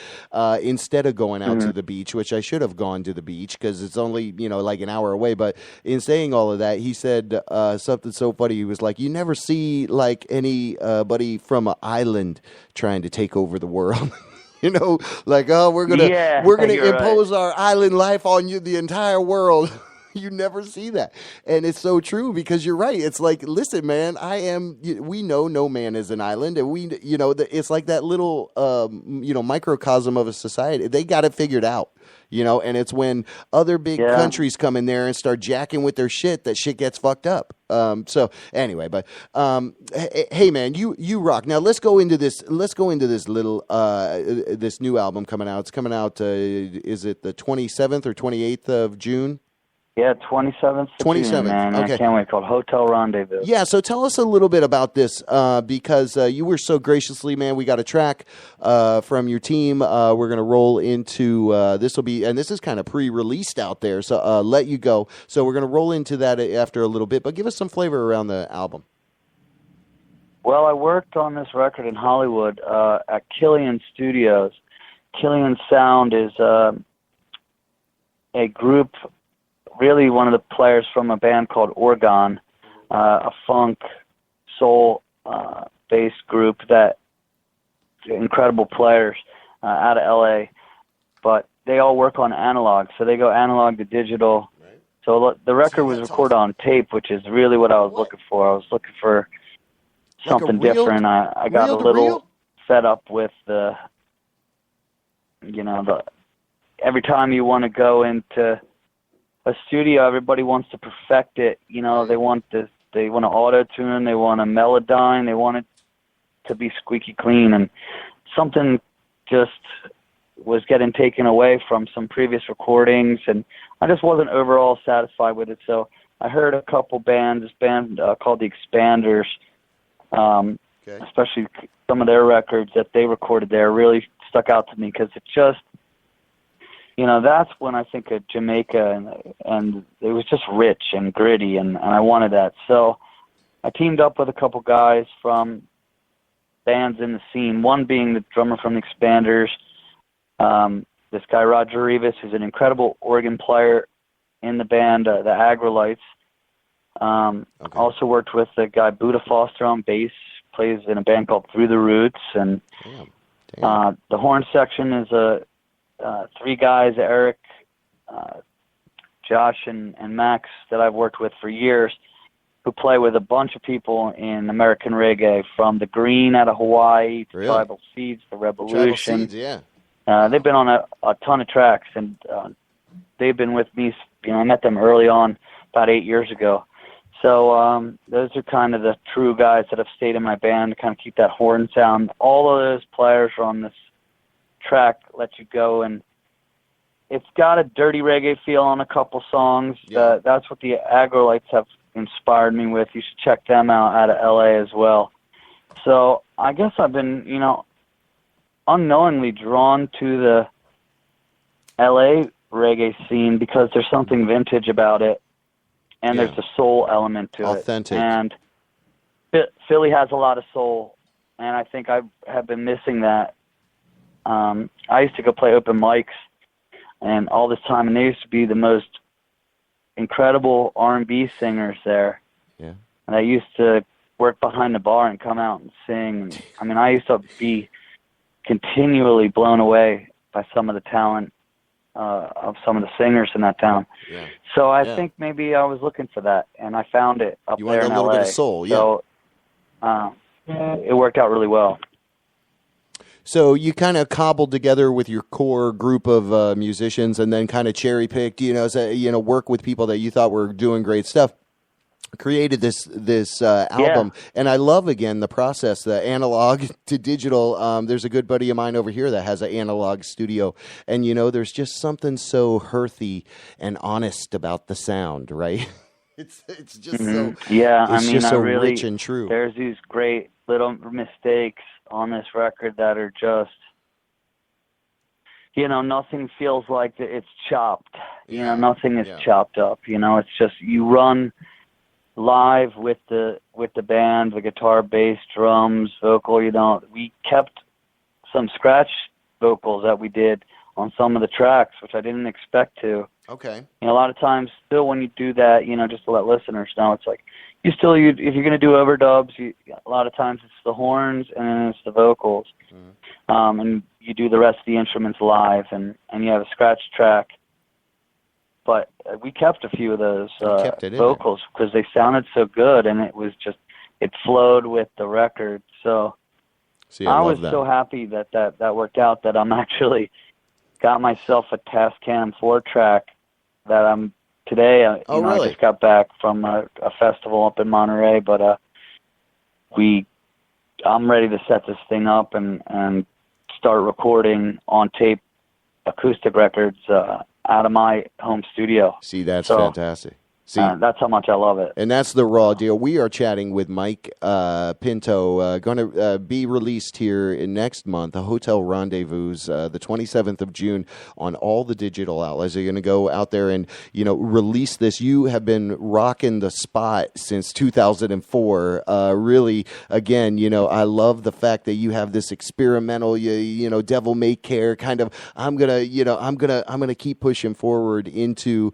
instead of going out to the beach, which I should have gone to the beach because it's only like an hour away. But in saying all of that, he said something so funny. He was like, "You never see like anybody from an island trying to take over the world." Like, oh, we're gonna impose our island life on you, the entire world. You never see that, and it's so true because you're right. It's like, listen, man, we know no man is an island, and it's like that little microcosm of a society. They got it figured out. And it's when other big countries come in there and start jacking with their shit that shit gets fucked up. So anyway, but hey man, you rock. Now let's go into this little this new album coming out. It's coming out. Is it the 27th or 28th of June? Yeah, 27th. 27th. Man. Okay. I can't wait. Called Hotel Rendezvous. Yeah, so tell us a little bit about this because you were so graciously, man. We got a track from your team. We're going to roll into this will be, and this is kind of pre-released out there, so let you go. So we're going to roll into that after a little bit, but give us some flavor around the album. Well, I worked on this record in Hollywood at Killian Studios. Killian Sound is a group. Really one of the players from a band called Oregon, a funk, soul based group that incredible players out of LA, but they all work on analog, so they go analog to digital. Right. So the record was recorded on tape, which is really what I was looking for. I was looking for something different. I got a little fed up with every time you want to go into a studio, everybody wants to perfect it. They want to auto-tune, they want to melodyne, they want it to be squeaky clean, and something just was getting taken away from some previous recordings, and I just wasn't overall satisfied with it. So I heard a couple bands, this band called the Expanders, especially some of their records that they recorded there really stuck out to me because it just, that's when I think of Jamaica, and it was just rich and gritty, and I wanted that. So I teamed up with a couple guys from bands in the scene, one being the drummer from the Expanders, this guy Roger Rivas, who's an incredible organ player in the band, the Agrolites. Also worked with the guy Buddha Foster on bass, plays in a band called Through the Roots, and the horn section is three guys, Eric, Josh, and Max, that I've worked with for years, who play with a bunch of people in American reggae, from the Green out of Hawaii to Tribal Seeds, the Revolution. Tribal Seeds, they've been on a ton of tracks, and they've been with me. I met them early on, about 8 years ago. So those are kind of the true guys that have stayed in my band to kind of keep that horn sound. All of those players are on this track, Let You Go, and it's got a dirty reggae feel on a couple songs. That's what the Agrolites have inspired me with. You should check them out of LA as well. So I guess I've been, unknowingly drawn to the LA reggae scene because there's something vintage about it. And there's a soul element to Authentic. it. And Philly has a lot of soul, and I think I have been missing that. I used to go play open mics and all this time, and there used to be the most incredible R&B singers there. Yeah. And I used to work behind the bar and come out and sing. I mean, I used to be continually blown away by some of the talent of some of the singers in that town. Yeah. So I think maybe I was looking for that, and I found it up there in LA. You wanted a little bit of soul, So it worked out really well. So you kind of cobbled together with your core group of musicians, and then kind of cherry picked, work with people that you thought were doing great stuff. Created this album, and I love again the process, the analog to digital. There's a good buddy of mine over here that has an analog studio, and there's just something so earthy and honest about the sound, right? It's just so so really rich and true. There's these great little mistakes on this record that are just, nothing feels like it's chopped. Nothing is chopped up. It's just you run live with the band, the guitar, bass, drums, vocal. We kept some scratch vocals that we did on some of the tracks, which I didn't expect to. Okay. A lot of times, still when you do that, just to let listeners know, it's like if you're going to do overdubs, a lot of times it's the horns and then it's the vocals, and you do the rest of the instruments live, and you have a scratch track. But we kept a few of those vocals because they sounded so good, and it flowed with the record. So I was so happy that worked out, that I'm actually got myself a Tascam 4-track that I'm today. I just got back from a festival up in Monterey, but I'm ready to set this thing up and start recording on tape acoustic records out of my home studio. See, that's fantastic. See, that's how much I love it. And that's the raw deal. We are chatting with Mike Pinto, going to be released here in next month, a Hotel Rendezvous, the 27th of June, on all the digital outlets. You're going to go out there and, release this. You have been rocking the spot since 2004. Really, again, I love the fact that you have this experimental, devil may care kind of, I'm going to keep pushing forward into,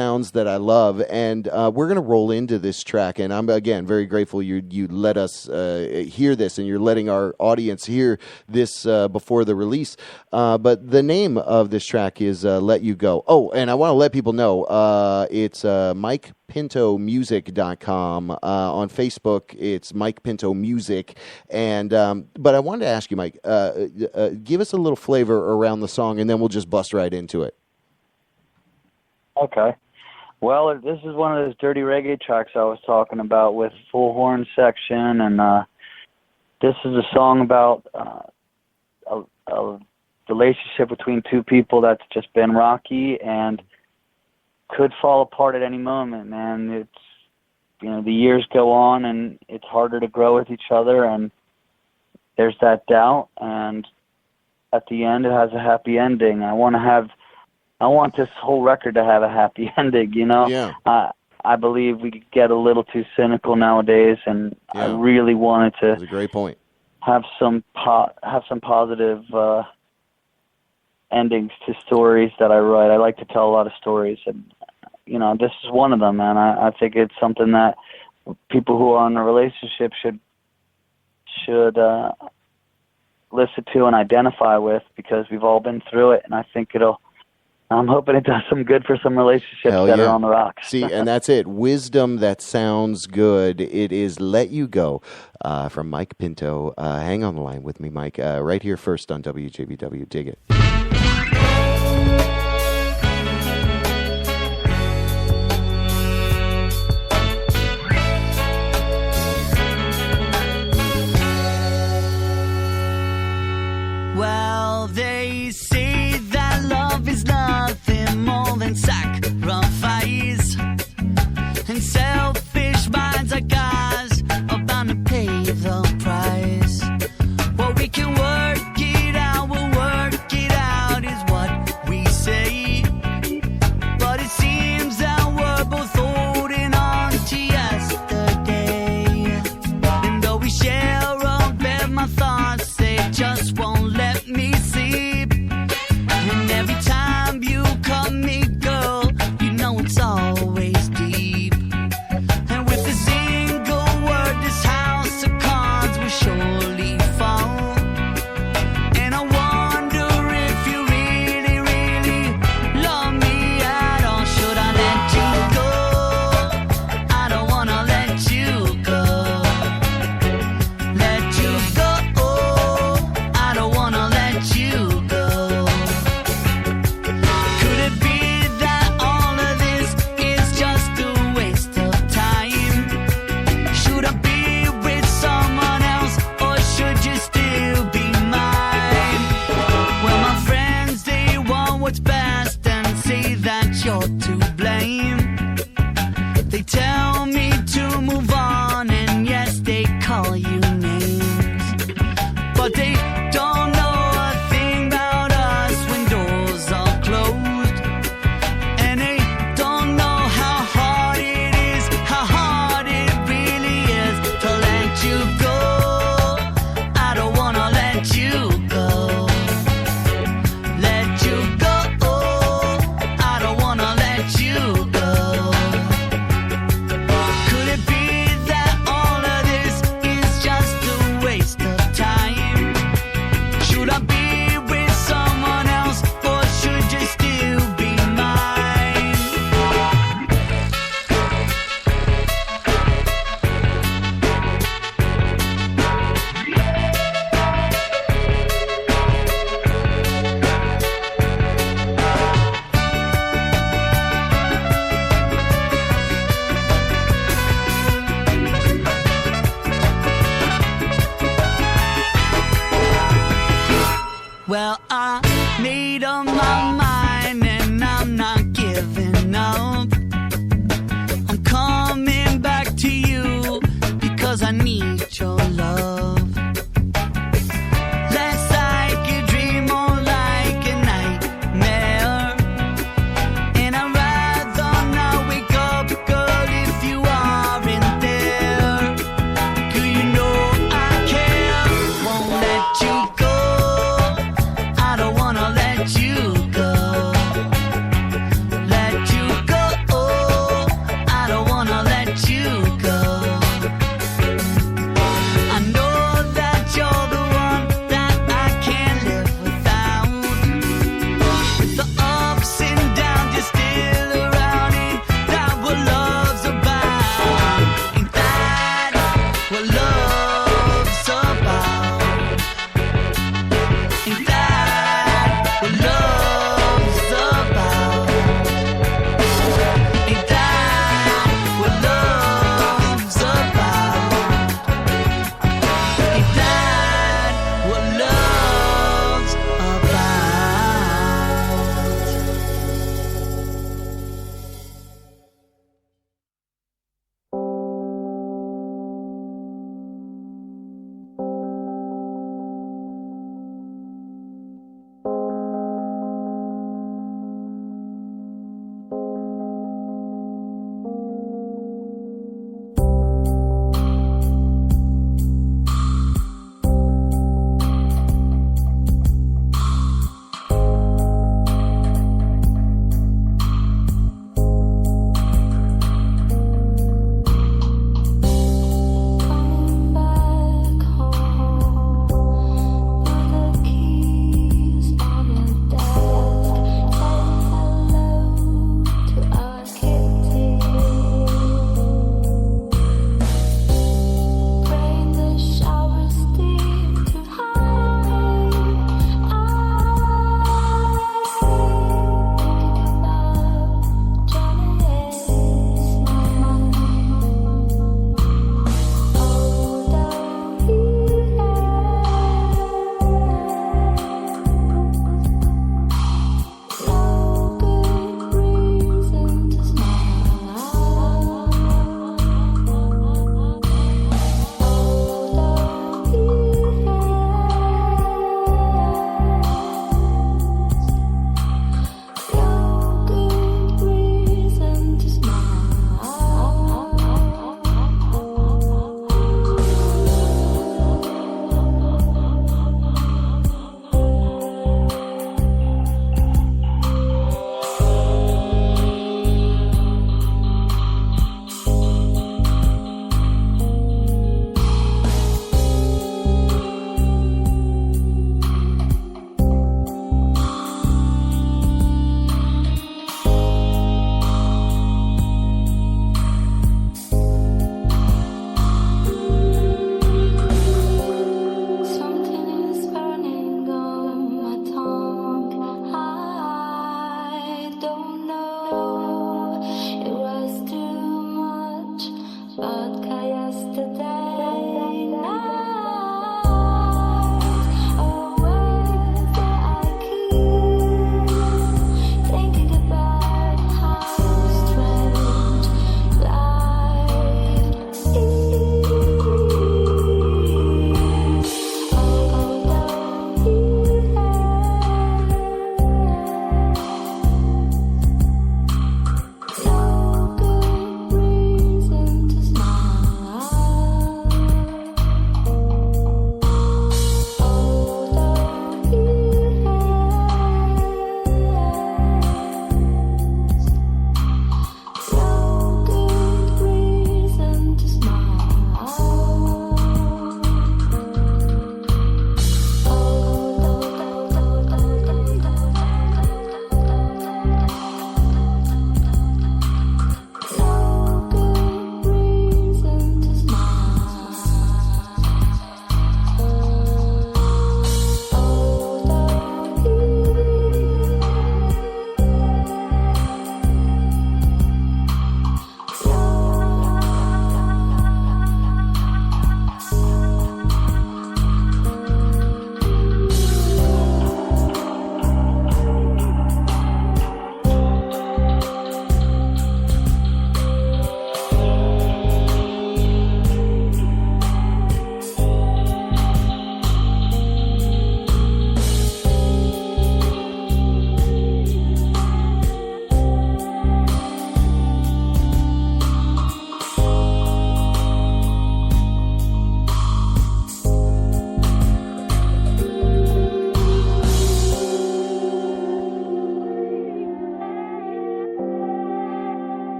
sounds that I love, and we're going to roll into this track, and I'm, again, very grateful you let us hear this, and you're letting our audience hear this before the release, but the name of this track is Let You Go. Oh, and I want to let people know, it's MikePintomusic.com. On Facebook, it's Mike Pinto Music, and but I wanted to ask you, Mike, give us a little flavor around the song, and then we'll just bust right into it. Okay. Well, this is one of those dirty reggae tracks I was talking about with full horn section, and this is a song about a relationship between two people that's just been rocky and could fall apart at any moment, man. It's, the years go on, and it's harder to grow with each other, and there's that doubt, and at the end it has a happy ending. I want this whole record to have a happy ending, Yeah. I believe we get a little too cynical nowadays, and I really wanted to. That's a great point. Have some positive endings to stories that I write. I like to tell a lot of stories, and this is one of them, man. I think it's something that people who are in a relationship should listen to and identify with, because we've all been through it, and I think I'm hoping it does some good for some relationships that are on the rocks. See, and that's it. Wisdom that sounds good. It is Let You Go from Mike Pinto. Hang on the line with me, Mike. Right here first on WJBW. Dig it. Well, they say that love is nothing more than sacrifice, and selfish minds like ours are bound to pay the price. Well, we can work it out, we'll work it out is what we say, but it seems that we're both holding on to yesterday, and though we share a bed, my thoughts, they just won't let me sleep. And every time you call me girl, you know it's always deep. And with a single word, this house of cards will surely fall. And I wonder if you really, really love me at all. Should I let you go? I don't wanna let you go. Let you go. I don't wanna let you go. Could it be that all of this is just a waste of time? Should I be with someone else, or should you still be mine? Well, my friends, they want what's best and say that you're to blame. They tell me to move on, and yes, they call you names, but they don't know a thing about us when doors are closed, and they don't know how hard it is, how hard it really is to let you go. I don't wanna let you go. Let you go. I don't wanna let you go. Could it be that all of this is just a waste of time? Should I be with someone else, or should you still be mine? Well, I made up my mind, and I'm not giving up. I'm coming back to you because I need your love. Less like a dream, more like a nightmare. And I'd rather not wake up, girl, if you aren't there. 'Cause you know I care, won't let you go. I don't wanna let you go. Let you go. I don't wanna let you go.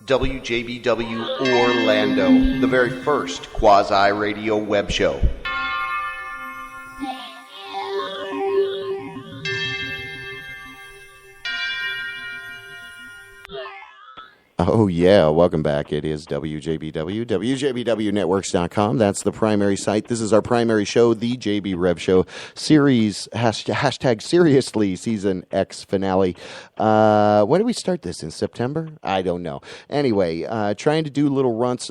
WJBW Orlando, the very first quasi-radio web show. Oh, yeah. Welcome back. It is WJBW, WJBWnetworks.com. That's the primary site. This is our primary show, the JB Rev Show series, hashtag seriously, season X finale. When did we start this? In September? I don't know. Anyway, trying to do little runts,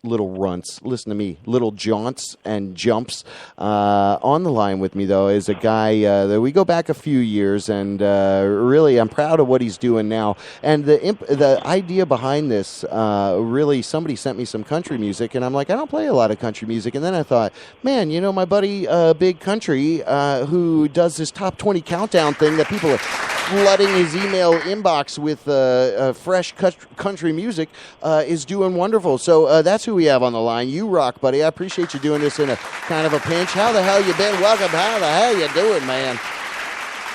listen to me, little jaunts and jumps. On the line with me, though, is a guy that we go back a few years, and really I'm proud of what he's doing now. And the idea behind this, really, somebody sent me some country music, and I'm like, I don't play a lot of country music. And then I thought, man, you know, my buddy Big Country, who does this top 20 countdown thing that people are flooding his email inbox with fresh country music, is doing wonderful. So that's who we have on the line. You rock, buddy. I appreciate you doing this in a kind of a pinch. How the hell you been? Welcome. How the hell you doing, man?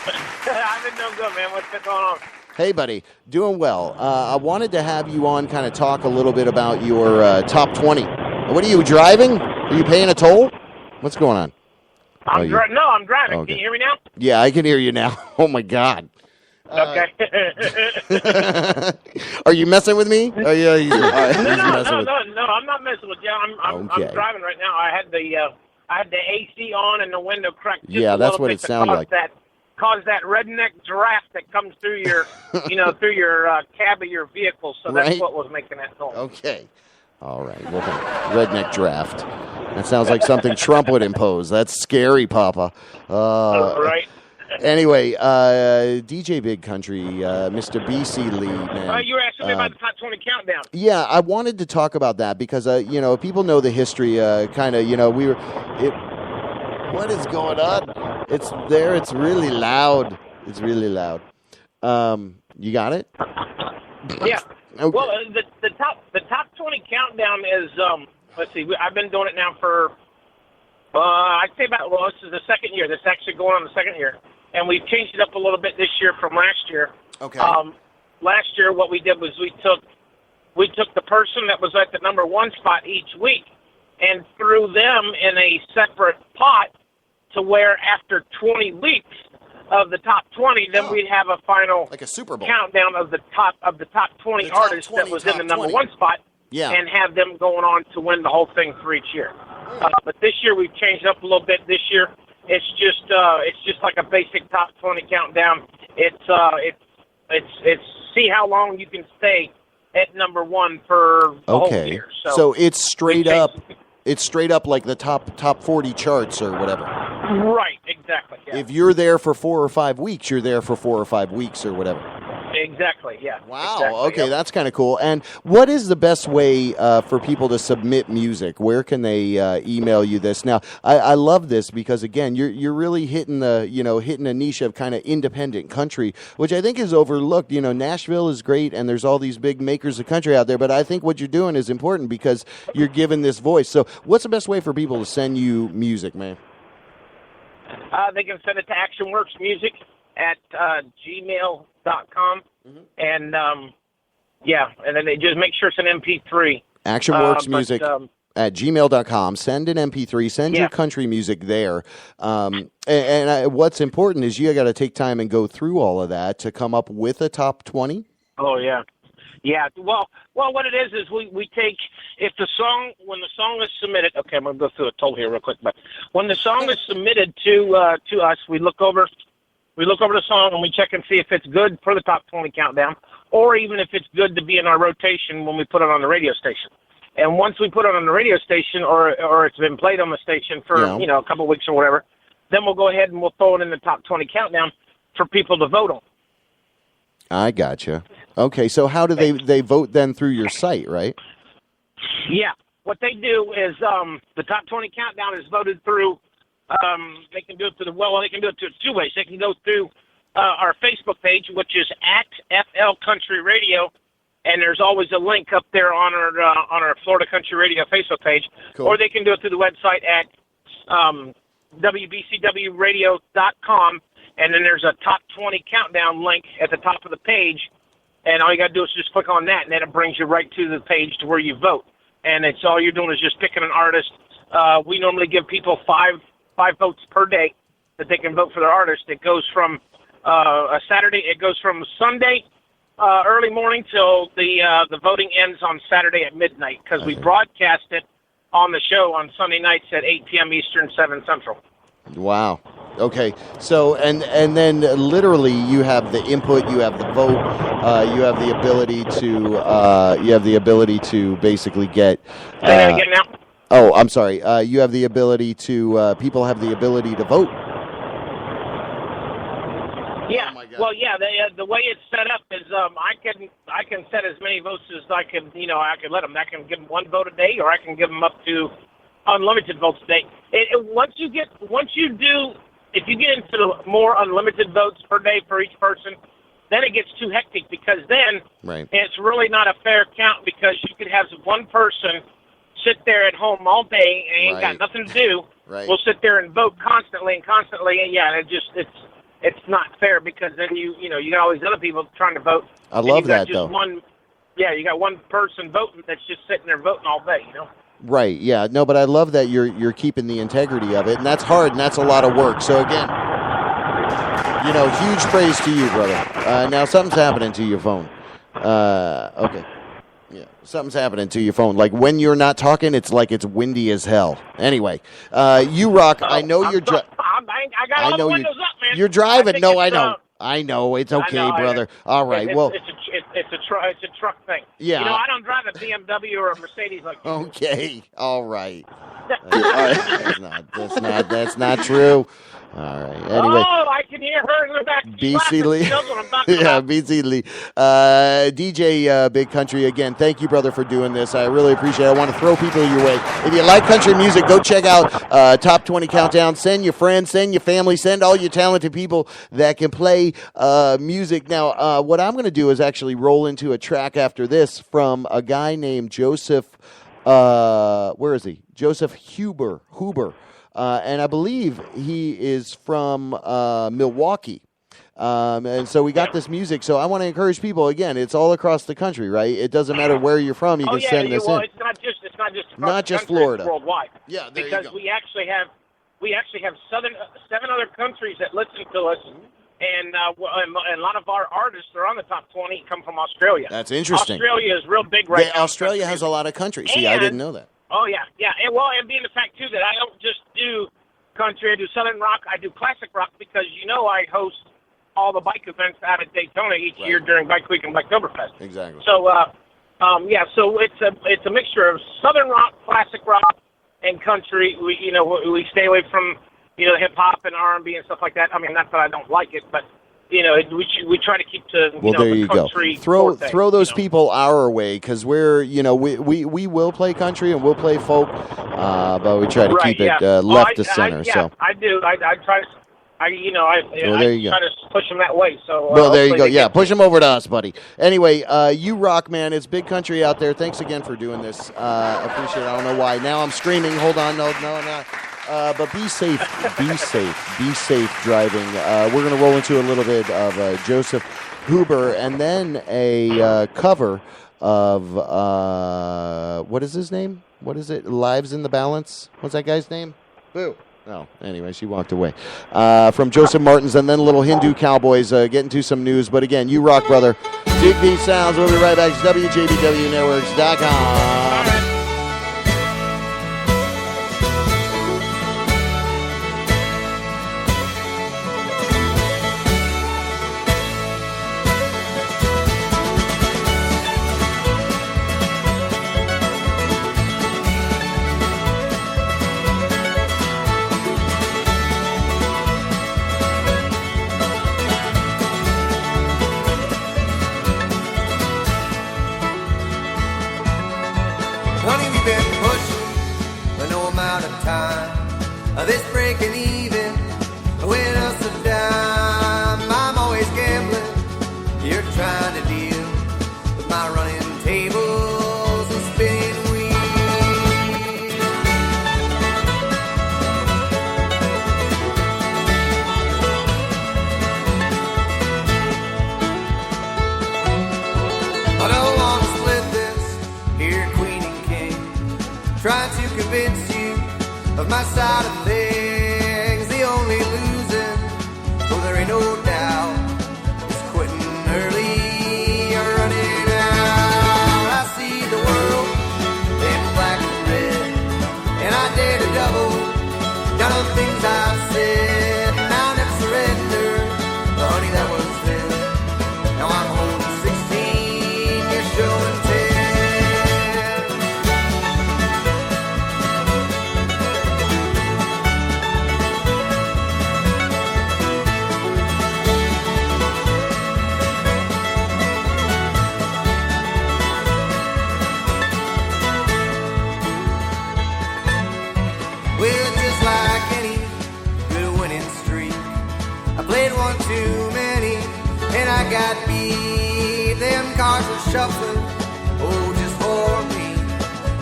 I've been doing good, man. What's been going on? Hey, buddy. Doing well. I wanted to have you on, kind of talk a little bit about your top 20. What are you, driving? Are you paying a toll? What's going on? I'm driving. Okay. Can you hear me now? Yeah, I can hear you now. Oh, my God. Okay. Are you messing with me? No, I'm not messing with you. I'm driving right now. I had the AC on and the window cracked. Yeah, that's what it sounded like. Cause that redneck draft that comes through your, through your cab of your vehicle. So that's what was making that noise. Okay. All right. Well, redneck draft. That sounds like something Trump would impose. That's scary, Papa. Right. Anyway, DJ Big Country, Mr. BC Lee, man. You were asking me about the top 20 countdown. Yeah, I wanted to talk about that because, people know the history, what is going on? It's there. It's really loud. You got it? Yeah. Okay. Well, the top 20 countdown is let's see. I've been doing it now for I'd say this is the second year. This is actually going on the second year, and we've changed it up a little bit this year from last year. Okay. Last year, what we did was we took the person that was at the number one spot each week and threw them in a separate pot, to where after 20 weeks of the top 20, then we'd have a final like a Super Bowl countdown of the top 20 artists that was in the number 1 spot, and have them going on to win the whole thing for each year. But this year we've changed up a little bit. This year it's just like a basic top 20 countdown. It's see how long you can stay at number 1 for the whole year. So it's straight up. It's straight up like the top 40 charts or whatever. Right, exactly. Yeah. If you're there for 4 or 5 weeks, you're there for 4 or 5 weeks or whatever. Exactly, yeah. Wow, exactly, okay, that's kind of cool. And what is the best way for people to submit music? Where can they email you this? Now, I love this because, again, you're really hitting a niche of kind of independent country, which I think is overlooked. You know, Nashville is great, and there's all these big makers of country out there, but I think what you're doing is important because you're giving this voice. So what's the best way for people to send you music, man? They can send it to ActionWorks Music at gmail.com. And, and then they just make sure it's an MP3. ActionWorks Music at gmail.com. Send an MP3. Send your country music there. What's important is you got to take time and go through all of that to come up with a top 20. Oh, yeah. Yeah, well, what it is we take, when the song is submitted, okay, I'm going to go through a toll here real quick, but when the song is submitted to us, we look over the song and we check and see if it's good for the top 20 countdown, or even if it's good to be in our rotation when we put it on the radio station. And once we put it on the radio station, or it's been played on the station for a couple of weeks or whatever, then we'll go ahead and we'll throw it in the top 20 countdown for people to vote on. I gotcha. Okay, so how do they vote then through your site, right? Yeah, what they do is the top 20 countdown is voted through. They can do it they can do it two ways. They can go through our Facebook page, which is at FL Country Radio, and there's always a link up there on our Florida Country Radio Facebook page. Cool. Or they can do it through the website at WBCWradio.com, and then there's a top 20 countdown link at the top of the page, and all you got to do is just click on that, and then it brings you right to the page to where you vote. And it's all you're doing is just picking an artist. We normally give people five votes per day that they can vote for their artist. It goes from a Saturday. It goes from Sunday early morning till the voting ends on Saturday at midnight, because we broadcast it on the show on Sunday nights at 8 p.m. Eastern, 7 Central. Wow. Okay. So and then literally you have the input, you have the vote, you have the ability to basically get. Say that again now. Oh, I'm sorry. You have the ability to. People have the ability to vote. Yeah. Well, yeah. The way it's set up is I can set as many votes as I can. I can let them. I can give them 1 vote a day, or I can give them up to unlimited votes a day. If you get into the more unlimited votes per day for each person, then it gets too hectic, because then it's really not a fair count, because you could have one person sit there at home all day and ain't got nothing to do. We'll sit there and vote constantly, and it's not fair, because then you got all these other people trying to vote. I love that, just though. You got one person voting that's just sitting there voting all day, Right, yeah. No, but I love that you're keeping the integrity of it, and that's hard, and that's a lot of work. So, again, huge praise to you, brother. Now, something's happening to your phone. Okay. Yeah, something's happening to your phone. Like, when you're not talking, it's like it's windy as hell. Anyway, you rock. I know you're driving. I got all the windows up, man. You're driving. No, I know. I know. It's okay, brother. All right. It's a truck thing. Yeah. I don't drive a BMW or a Mercedes like you. Okay. All right. That's not true. All right. Anyway. Oh, I can hear her in the back. BC Lee. Yeah, BC Lee. DJ Big Country, again, thank you, brother, for doing this. I really appreciate it. I want to throw people your way. If you like country music, go check out Top 20 Countdown. Send your friends, send your family, send all your talented people that can play music. Now, what I'm going to do is actually roll into a track after this from a guy named Joseph, where is he? Joseph Huber. And I believe he is from Milwaukee. And so we got this music. So I want to encourage people, again, it's all across the country, right? It doesn't matter where you're from. You can send this in. It's not just country, Florida. It's worldwide. Yeah, there because you go. we actually have 7 other countries that listen to us. And a lot of our artists are on the top 20 come from Australia. That's interesting. Australia is real big right now. Australia has a lot of country. See, I didn't know that. Oh, yeah. And being the fact, too, that I don't just do country, I do Southern rock, I do classic rock, because, I host all the bike events out at Daytona each year during Bike Week and Blacktoberfest. Exactly. So, so it's a mixture of Southern rock, classic rock, and country. We stay away from, the hip-hop and R&B and stuff like that. I mean, not that I don't like it, but we try to keep to there you the country. Go. Throw those people our way, because we're we will play country and we'll play folk, but we try to keep it left to center. So I do. I try to. there you go. Try to push them that way. So well, there you go. Yeah, push them over to us, buddy. Anyway, you rock, man. It's big country out there. Thanks again for doing this. Appreciate it. I don't know why. Now I'm screaming. Hold on. No, not. But be safe. Be safe driving. We're going to roll into a little bit of Joseph Huber, and then a cover of, what is his name? What is it? Lives in the Balance? What's that guy's name? Boo. Oh, anyway, she walked away. From Joseph Martins, and then Little Hindu Cowboys, getting to some news. But again, you rock, brother. Dig these sounds. We'll be right back. It's WJBWNetworks.com. This breaking even, when us a dime, I'm always gambling. You're trying to deal with my running tables and spinning wheels. trying to convince you of my side of things. The only losing, oh, there ain't no doubt, is quitting early or running out. I see the world in black and red, and I dare to double down on things I've said, and I'll never surrender. But honey, that was then. Now I'm holding 16, you're showing 10. Well, just like any good winning streak, I played one too many, and I got beat. Them cards were shuffling, oh, just for me.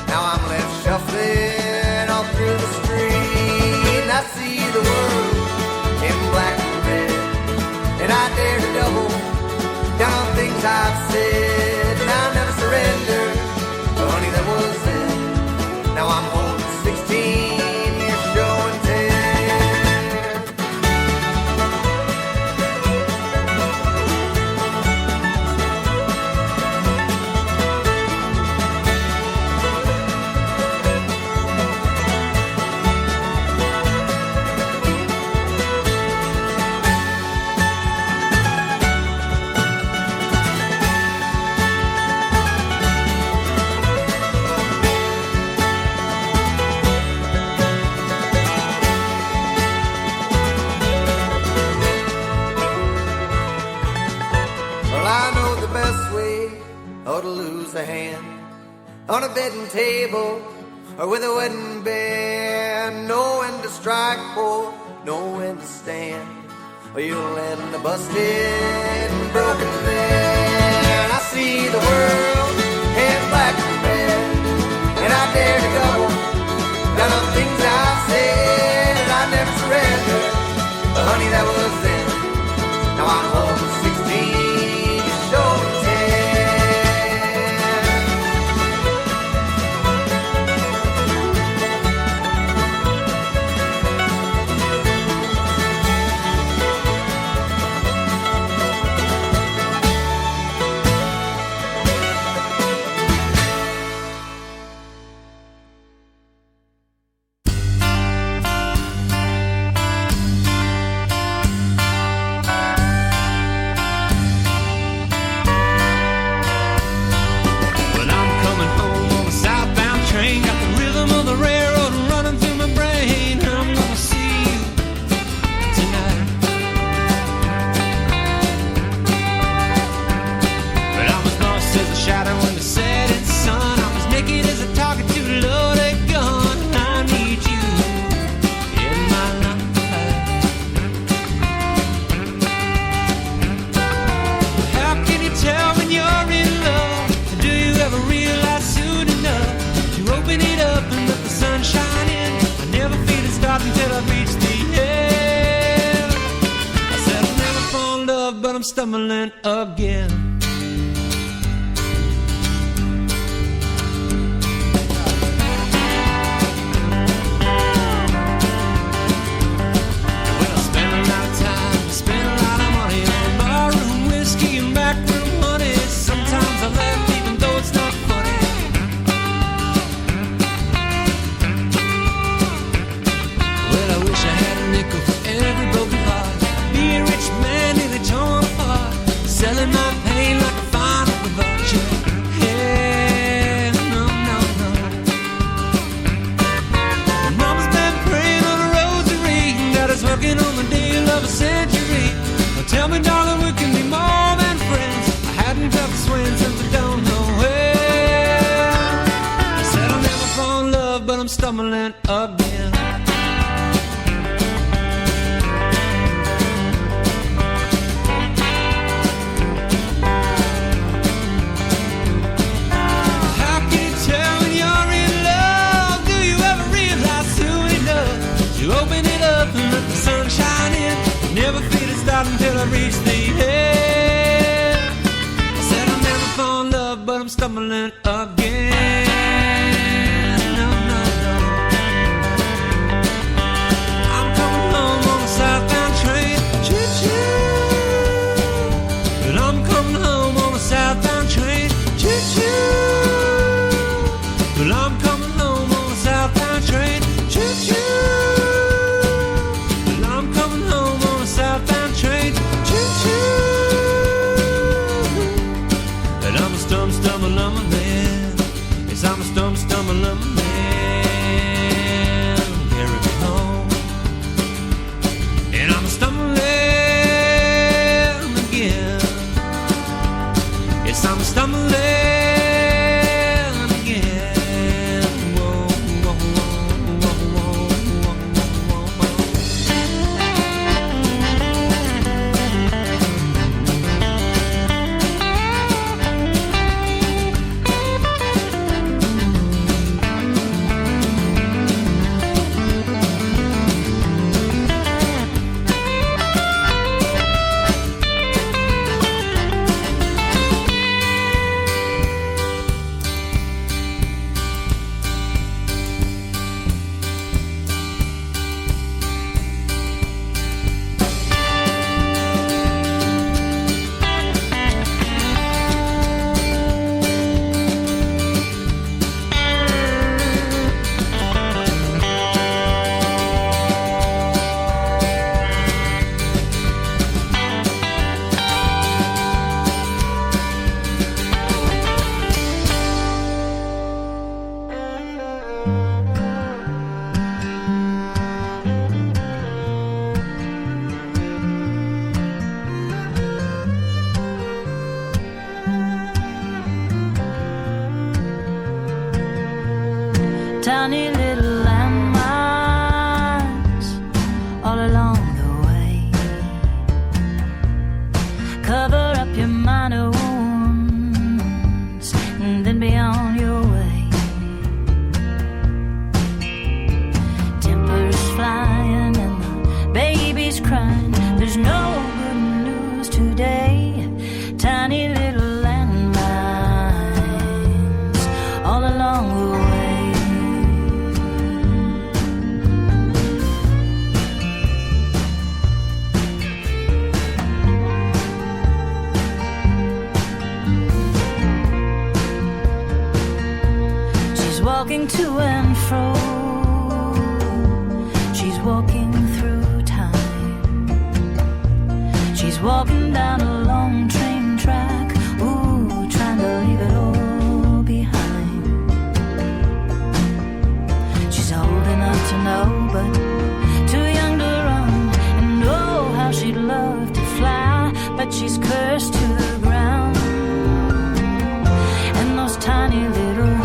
Now I'm left shuffling all through the street, and I see the world in black and red, and I dare to double down on things I've said, and I'll never surrender. But honey, that was it. Now I'm holding 16. Showing 10. To lose a hand on a betting table or with a wedding band. Know when to strike for, know when to stand, or you'll end up busted and broken man. I see the world in black and red, and I dare to go down on things I've said, and I never surrender. But honey, that was then. Now I'm holding 16, you showed 10. I'm stumbling again. Well, I spent a lot of time, spent a lot of money on barroom whiskey and backroom honey. Sometimes I laugh even though it's not funny. Well, I wish I had a nickel for every broken heart. Be a rich man nearly torn apart, selling my pain like a final revanche. Yeah, no, no, no. Mama's been praying on a rosary, Daddy's working on the deal of a century. Well, tell me, darling, we can be more than friends. I hadn't felt this way since I don't know where. I said I'll never fall in love, but I'm stumbling again. Until I reach the end. I said I'll never fall in love, but I'm stumbling again. No, no, I'm a lumberman. Carry me home. And I'm stumbling again. Yes, I'm stumbling again. Whoa, whoa, whoa, whoa, whoa, whoa, tiny little landmines all along the way. Cover up your minor wounds and then be on your way. Tempers flying and the baby's crying. There's no good news today. Tiny little landmines all along the way. Walking to and fro, she's walking through time. She's walking down a long train track, ooh, trying to leave it all behind. She's old enough to know, but too young to run. And oh, how she'd love to fly, but she's cursed to the ground. And those tiny little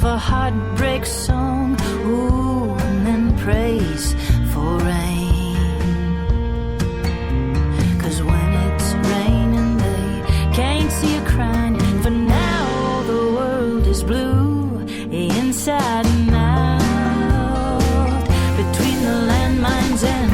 a heartbreak song, ooh, and then prays for rain. 'Cause when it's raining, they can't see you crying. For now, the world is blue, inside and out, between the landmines and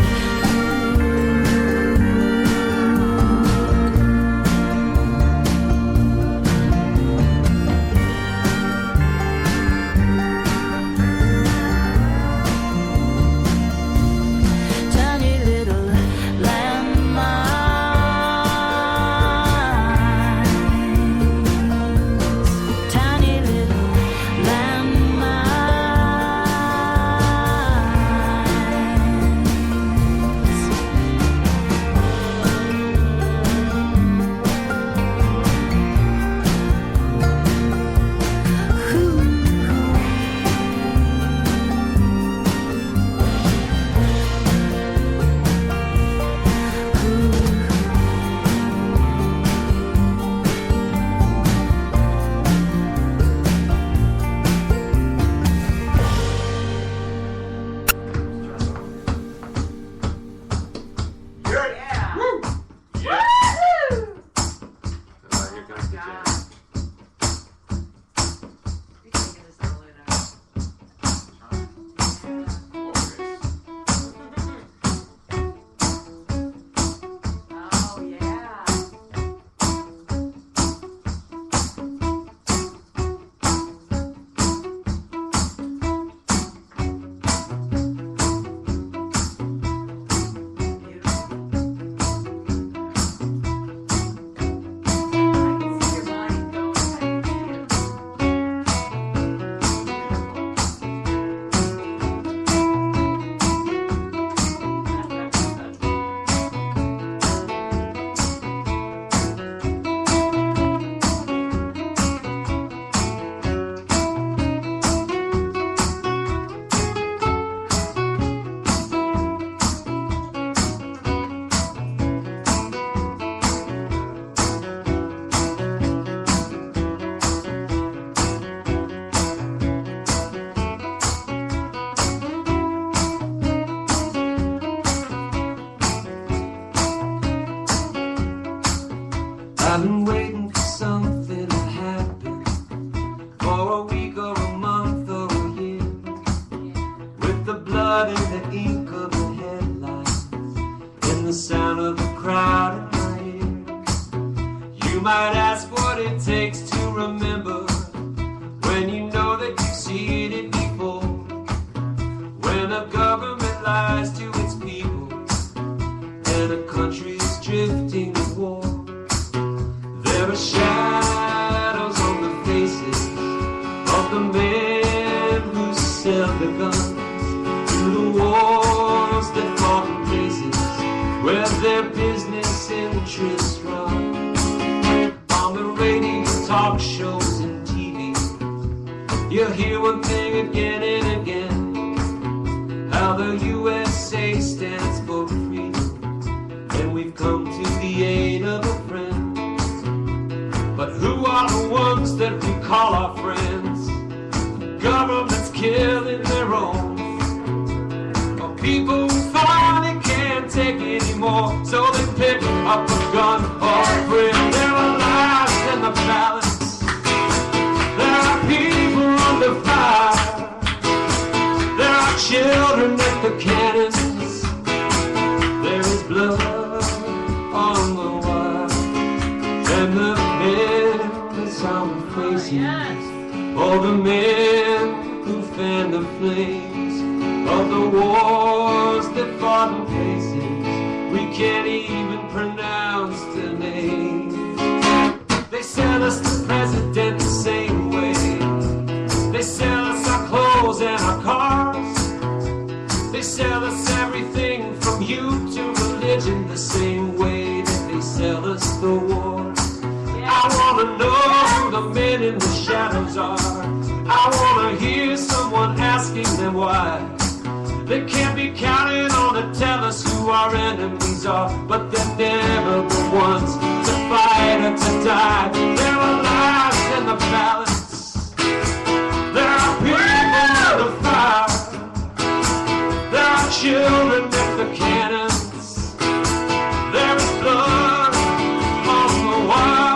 I've been waiting for something to happen, for a week or a month or a year, with the blood and the ink of the headlines and the sound of the crowd in my ear. You might ask what it takes to remember when you know that you've seen it before, when a government lies to its people and a country is drifting to war. There are shadows on the faces of the men who sell their guns to the wars that fought in places where their business interests run. On the radio, talk shows and TV, you'll hear one thing again and again, how the USA stands for freedom, and we've come to the aid of a friend. But who are the ones that we call our friends? Governments killing their own, or people who finally can't take anymore, so they pick up a gun or a brick. There are lives in the balance, there are people under fire, there are children at the cannons, there is blood on the wire, and the men on the faces, all the men who fan the flames of the wars that fought in places we can't even pronounce the name. They sell us the president the same way, they sell us our clothes and our cars, they sell us everything from you to religion the same way that they sell us the war. I wanna know who the men in the shadows are. I wanna hear someone asking them why. They can't be counting on to tell us who our enemies are, but they're never the ones to fight or to die. There are lives in the balance, there are people under fire, there are children at the cannons, there is blood on the wire.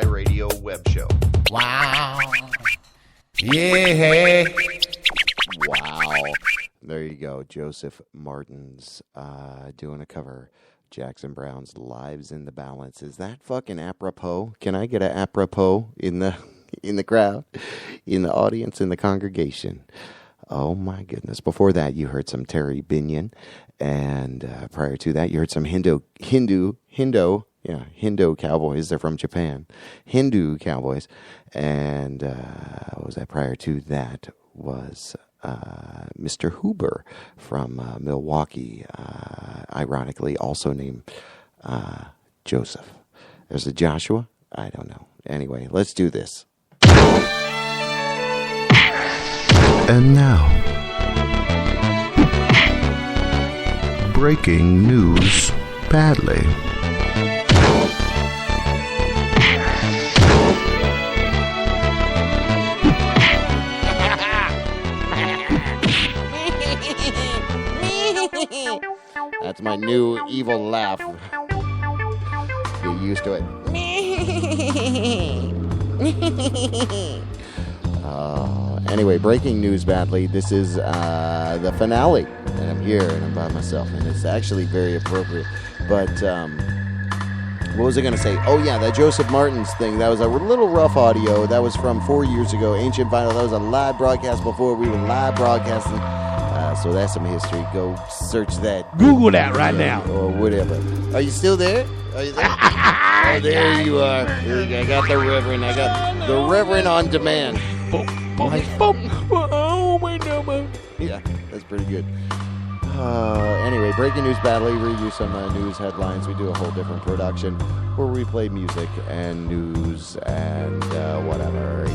Radio web show. Wow. Yeah. Wow. There you go. Joseph Martin's doing a cover. Jackson Brown's Lives in the Balance. Is that fucking apropos? Can I get an apropos in the crowd, in the audience, in the congregation? Oh my goodness. Before that, you heard some Terry Binion. And prior to that, you heard some Hindu cowboys. They're from Japan. Hindu cowboys. And what was that? Prior to that was Mr. Huber from Milwaukee, ironically also named Joseph. There's a Joshua? I don't know. Anyway, let's do this. And now, breaking news badly. That's my new evil laugh. Get used to it. Anyway, breaking news badly. This is the finale, and I'm here and I'm by myself, and it's actually very appropriate. But what was I going to say? Oh yeah, that Joseph Martin's thing. That was a little rough audio. That was from 4 years ago. Ancient Vinyl. That was a live broadcast before we were live broadcasting. So that's some history. Go search that. Google that right now. Or whatever. Are you still there? Are you there? Oh, there you are. There you go. I got the Reverend. I got the Reverend on demand. Yeah, that's pretty good. Anyway, breaking news battle. We read you some news headlines. We do a whole different production where we play music and news and whatever,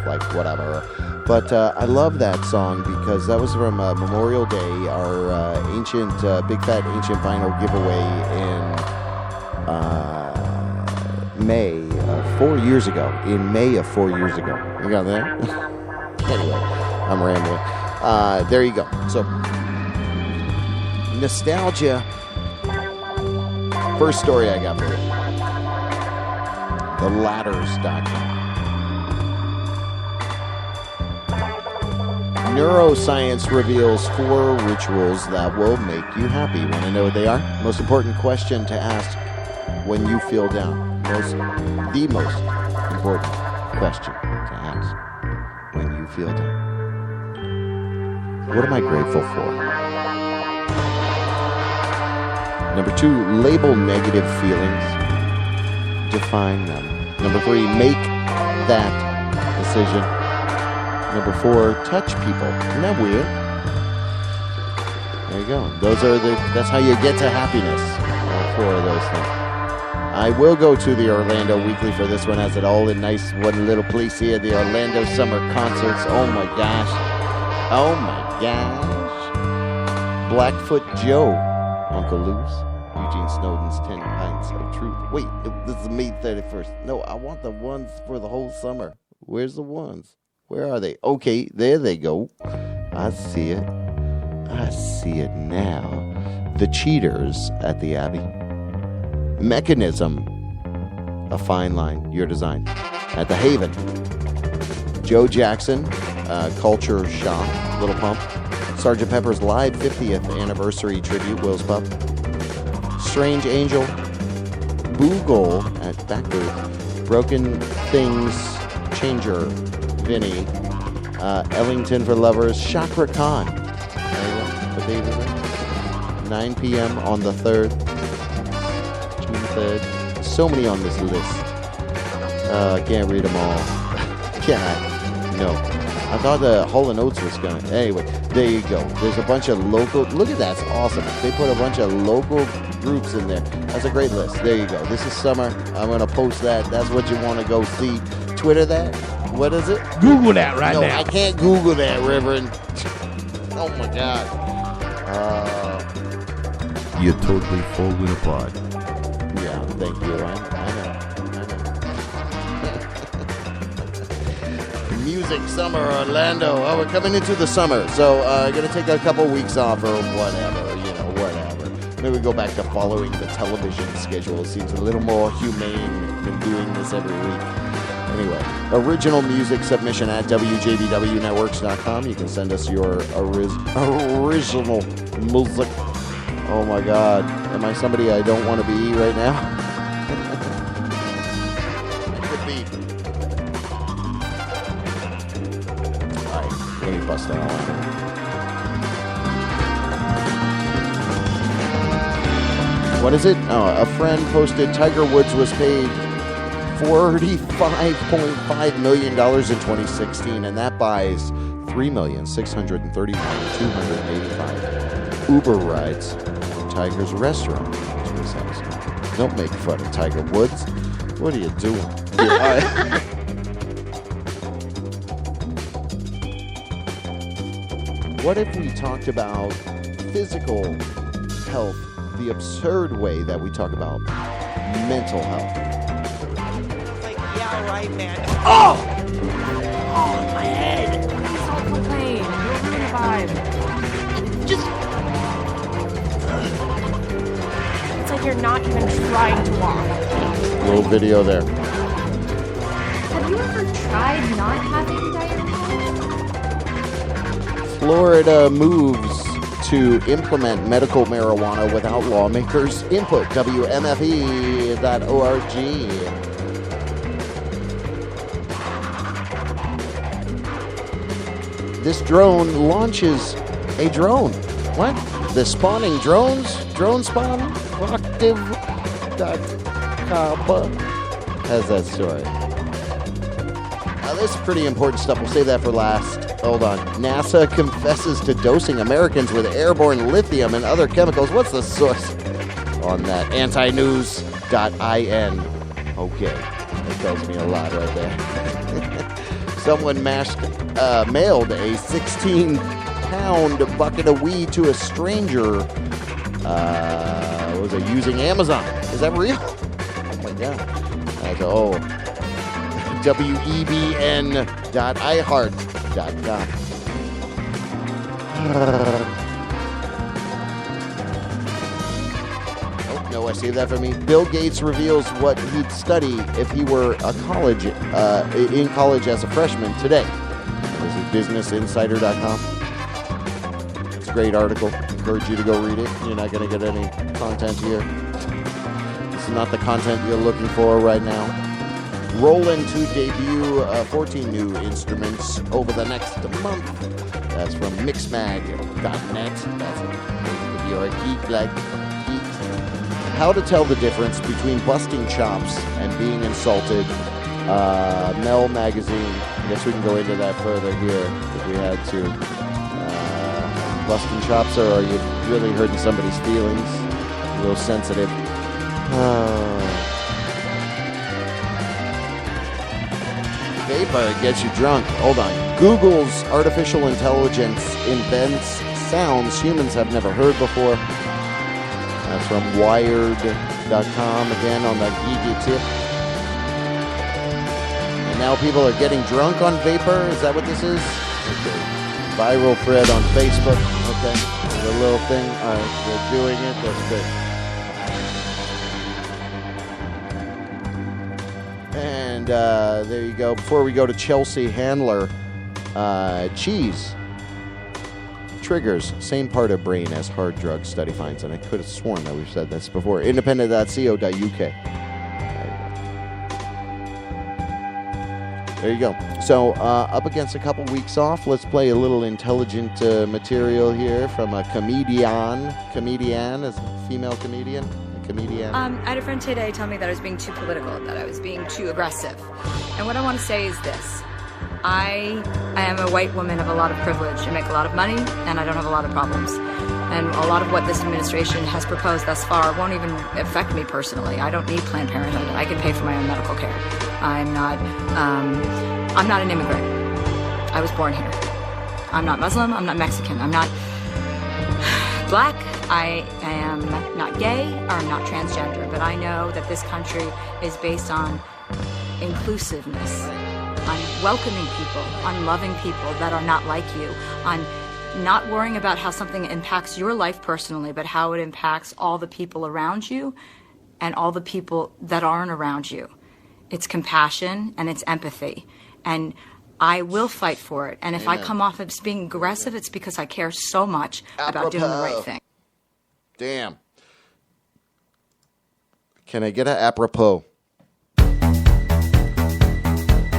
like whatever. But I love that song because that was from Memorial Day, our ancient, big fat ancient vinyl giveaway in May of 4 years ago. In May of 4 years ago. You got that? Anyway, I'm rambling. There you go. So, nostalgia. First story I got for you. TheLadders.com. Neuroscience reveals 4 rituals that will make you happy. Want to know what they are? Most important question to ask when you feel down. The most important question to ask when you feel down. What am I grateful for? Number 2, label negative feelings. Define them. Number 3, make that decision. Number 4, touch people. Isn't that weird? There you go. That's how you get to happiness. All 4 of those things. I will go to the Orlando Weekly for this one. Has it all in nice one little place here. The Orlando Summer Concerts. Oh my gosh. Oh my gosh. Blackfoot Joe. Uncle Lou's. Eugene Snowden's 10 Pints of Truth. Wait, this is May 31st. No, I want the ones for the whole summer. Where's the ones? Where are they? Okay, there they go. I see it. I see it now. The Cheaters at the Abbey. Mechanism. A Fine Line. Your design. At the Haven. Joe Jackson. Culture Shock. Little Pump. Sgt. Pepper's Live 50th Anniversary Tribute. Will's Pub. Strange Angel. Boogle at Backbooth. Broken Things. Changer. Vinny. Ellington for Lovers. Chakra Khan. What date is it? 9 p.m. on the 3rd. June 3rd. So many on this list. I can't read them all. Can I? No. I thought the Hall & Oates was going to. Anyway, there you go. There's a bunch of local. Look at that. It's awesome. They put a bunch of local groups in there. That's a great list. There you go. This is summer. I'm going to post that. That's what you want to go see. Twitter that. What is it? Google that right now. No, I can't Google that, Reverend. Oh, my God. You're totally falling apart. Yeah, thank you. I know. Music, summer, Orlando. Oh, we're coming into the summer. So, going to take a couple weeks off or whatever, whatever. Maybe we go back to following the television schedule. It seems a little more humane than doing this every week. Anyway, original music submission at WJBWnetworks.com. You can send us your original music. Oh my God. Am I somebody I don't want to be right now? It could be. Alright, let me bust that out. What is it? Oh, a friend posted Tiger Woods was paid $45.5 million in 2016, and that buys 3,631,285 Uber rides from Tiger's restaurant to his house. Don't make fun of Tiger Woods. What are you doing? What if we talked about physical health the absurd way that we talk about mental health? Yeah, right, man. Oh! Oh, my head. Stop complaining. You're ruining the vibe. Just... It's like you're not even trying to walk. Little video there. Have you ever tried not having diarrhea? Florida moves to implement medical marijuana without lawmakers' input. WMFE.org. This drone launches a drone. What? The spawning drones? Drone spawn? Active has that story. This is pretty important stuff. We'll save that for last. Hold on. NASA confesses to dosing Americans with airborne lithium and other chemicals. What's the source on that? Antinews.in. Okay. That tells me a lot right there. Someone mailed a 16-pound bucket of weed to a stranger. Was it using Amazon? Is that real? Oh, my God. WEBN.iHeart.com. Oh, no, I saved that for me. Bill Gates reveals what he'd study if he were in college as a freshman today. This is businessinsider.com. It's a great article. Encourage you to go read it. You're not going to get any content here. This is not the content you're looking for right now. Roland to debut 14 new instruments over the next month. That's from mixmag.net. That's if you're a geek like geeks. How to tell the difference between busting chops and being insulted. Mel Magazine. I guess we can go into that further here if we had to. Busting chops, or are you really hurting somebody's feelings? A little sensitive. Vapor gets you drunk. Hold on. Google's artificial intelligence invents sounds humans have never heard before. That's from Wired.com, again on the geeky tip. And now people are getting drunk on vapor. Is that what this is? Okay. Viral thread on Facebook. Okay. The little thing. All right. They're doing it. That's good. And there you go. Before we go to Chelsea Handler, cheese triggers same part of brain as hard drug study finds. And I could have sworn that we've said this before. Independent.co.uk. There you go. So up against a couple weeks off, let's play a little intelligent material here from a comedian. Comedian is a female comedian. Comedian. I had a friend today tell me that I was being too political, that I was being too aggressive. And what I want to say is this. I am a white woman of a lot of privilege. I make a lot of money, and I don't have a lot of problems. And a lot of what this administration has proposed thus far won't even affect me personally. I don't need Planned Parenthood. I can pay for my own medical care. I'm not an immigrant. I was born here. I'm not Muslim. I'm not Mexican. I'm not black. I am not gay, or I'm not transgender. But I know that this country is based on inclusiveness, on welcoming people, on loving people that are not like you, on not worrying about how something impacts your life personally, but how it impacts all the people around you and all the people that aren't around you. It's compassion and it's empathy. And I will fight for it. And if I come off as being aggressive, it's because I care so much about doing the right thing. Damn. Can I get an apropos?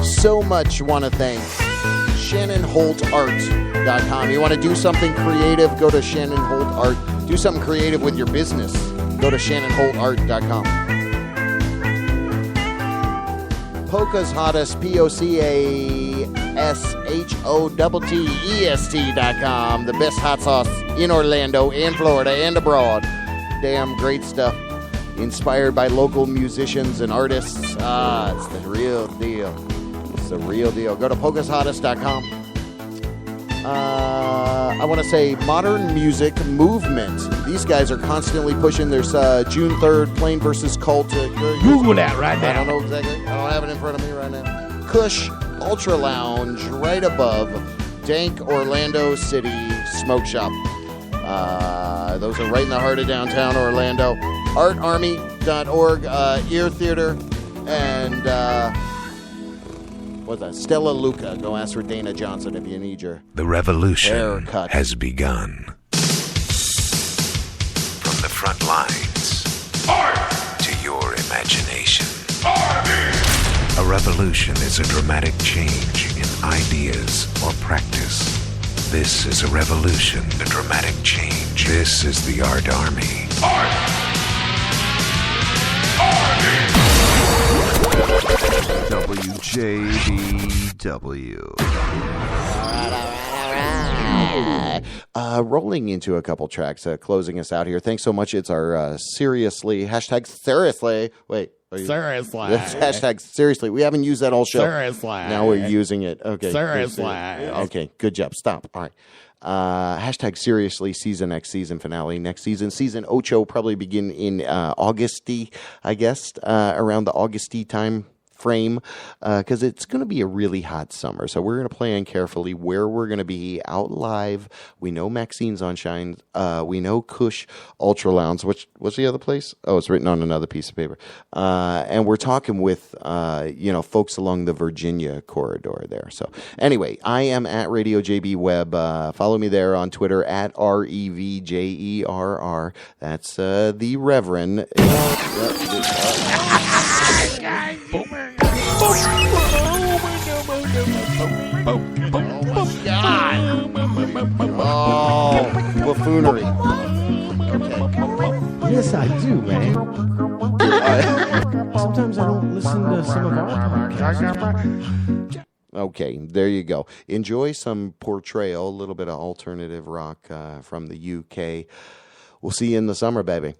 So much want to thank ShannonHoltArt.com. You want to do something creative, go to Shannon Holt Art. Do something creative with your business. Go to ShannonHoltArt.com. Polka's Hottest, POCASHOTTEST.com. The best hot sauce in Orlando and Florida and abroad. Damn great stuff. Inspired by local musicians and artists. It's the real deal. It's the real deal. Go to PolkasHottest.com. I want to say Modern Music Movement. These guys are constantly pushing their June 3rd Plain vs. Cult. Google that right now. I don't know exactly. I don't have it in front of me right now. Kush Ultra Lounge right above Dank Orlando City Smoke Shop. Those are right in the heart of downtown Orlando. Artarmy.org, Ear Theater, and what's that? Stella Luca. Go ask for Dana Johnson if you need your The revolution haircut. has begun. From the front lines to your imagination. A revolution is a dramatic change in ideas or practice. This is a revolution, a dramatic change. This is the Art Army. WJBW. Rolling into a couple tracks, closing us out here. Thanks so much. It's our seriously, #seriously. Wait. Seriously. #seriously. We haven't used that all show. Seriously. Now we're using it. Okay. Seriously. Okay. Good job. Stop. All right. #seriously season next season finale next season. Season Ocho probably begin in Augusty, I guess, around the Augusty time frame, because it's going to be a really hot summer. So we're going to plan carefully where we're going to be out live. We know Maxine's Sunshine. We know Kush Ultra Lounge. What's the other place? Oh, it's written on another piece of paper. And we're talking with, folks along the Virginia corridor there. So anyway, I am at Radio JB Web. Follow me there on Twitter at REVJERR. That's the Reverend. Oh, buffoonery. Yes, I do, man. Sometimes I don't listen to some of our podcasts. Okay, there you go. Enjoy some Portrayal, a little bit of alternative rock from the UK. We'll see you in the summer, baby.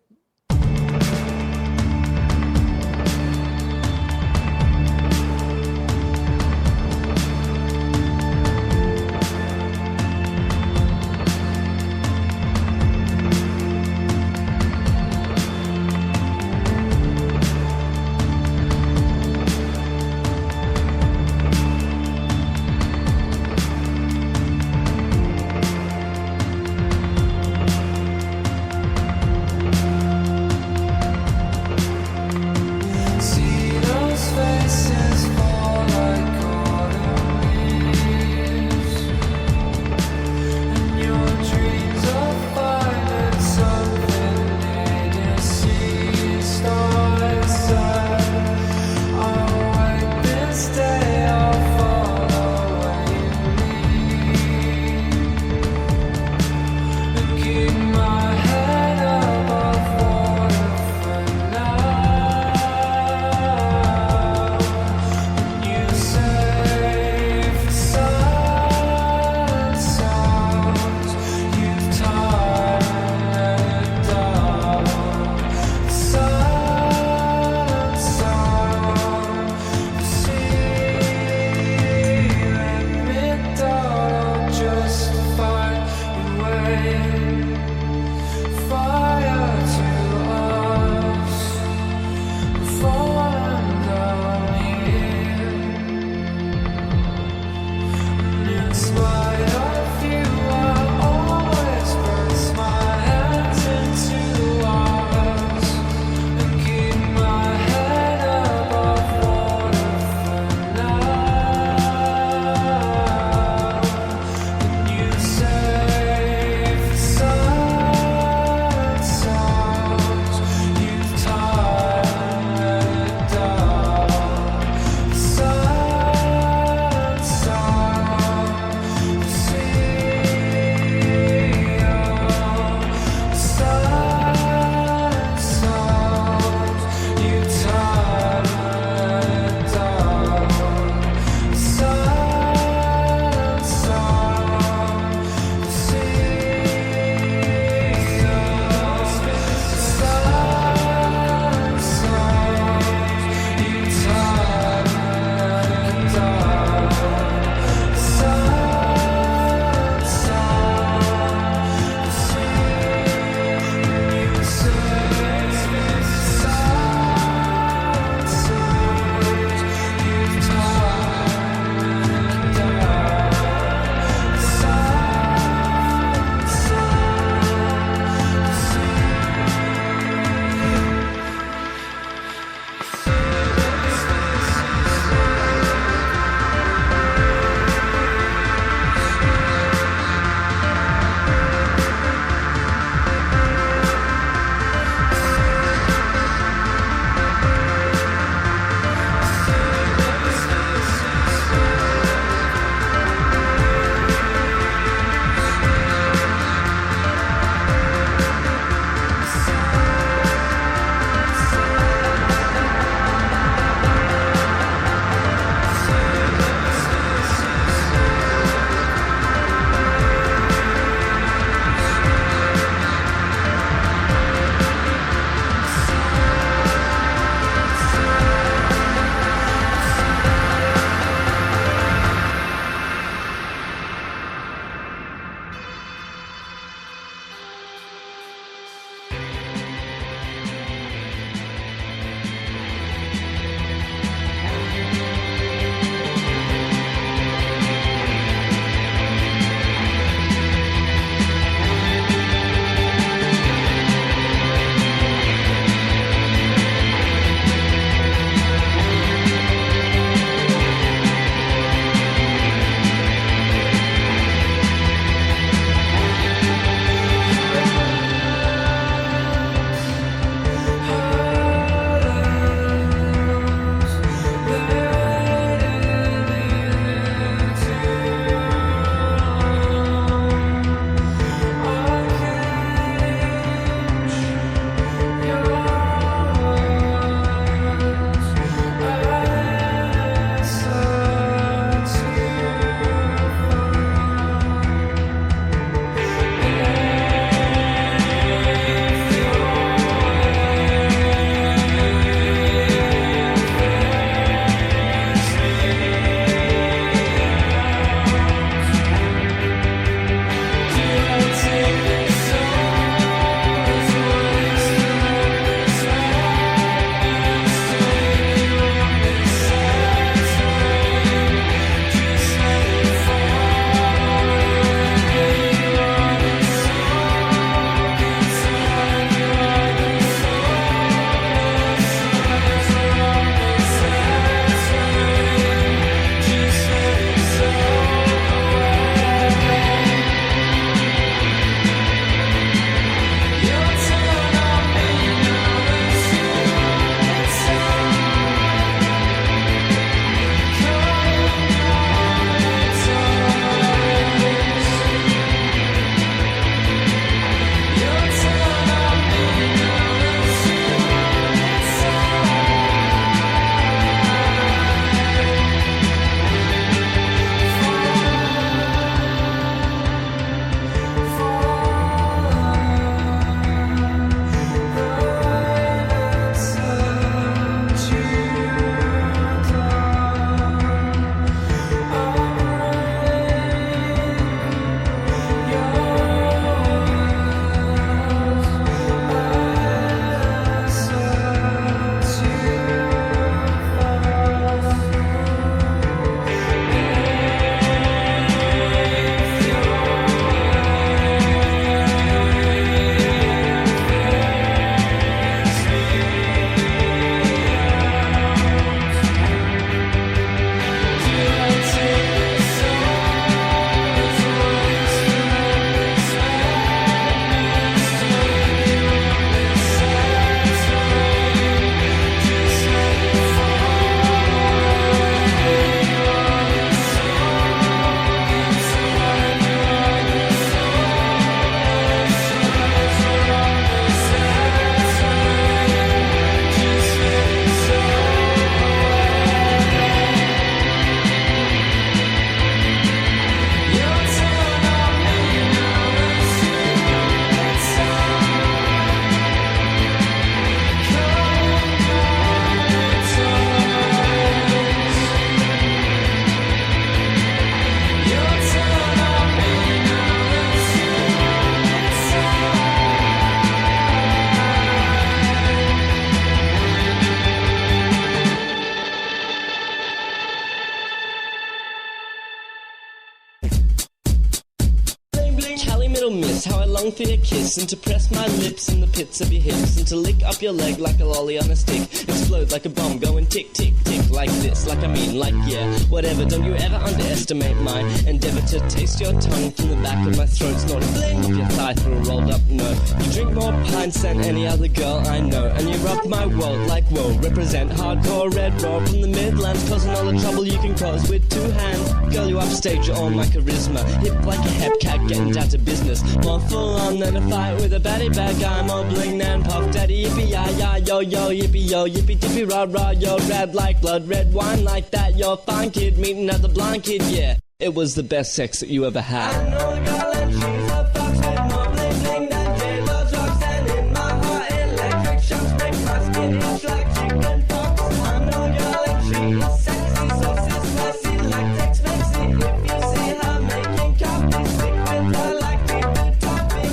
long for your kiss, and to press my lips in the pits of your hips, and to lick up your leg like a lolly on a stick, explode like a bomb going tick, tick, tick, like this, like I mean, like yeah, whatever. Don't you ever underestimate my endeavor to taste your tongue from the back of my throat, snort a fling of your thigh through a rolled up note. You drink more pints than any other girl I know, and you rock my world like whoa. Represent hardcore red raw from the Midlands, causing all the trouble you can cause with two hands. Girl, you upstage your own my charisma, hip like a hep cat, getting down to business. More full on than a fight with a baddie bad guy, more bling than Puff Daddy. Yippee ya ya yo yo, yippee yo, yippee dippy rah rah. You're red like blood, red wine like that. You're fine kid, meeting at the blind kid, yeah. It was the best sex that you ever had. I know a girl and she's a fox with more bling bling than J-Lo drugs, and in my heart electric shocks make my skin itch like chicken pox. I know a girl and she is sexy, so sis spicy like Tex-Mexy. If you see her making coffee, stick with her like we do topping.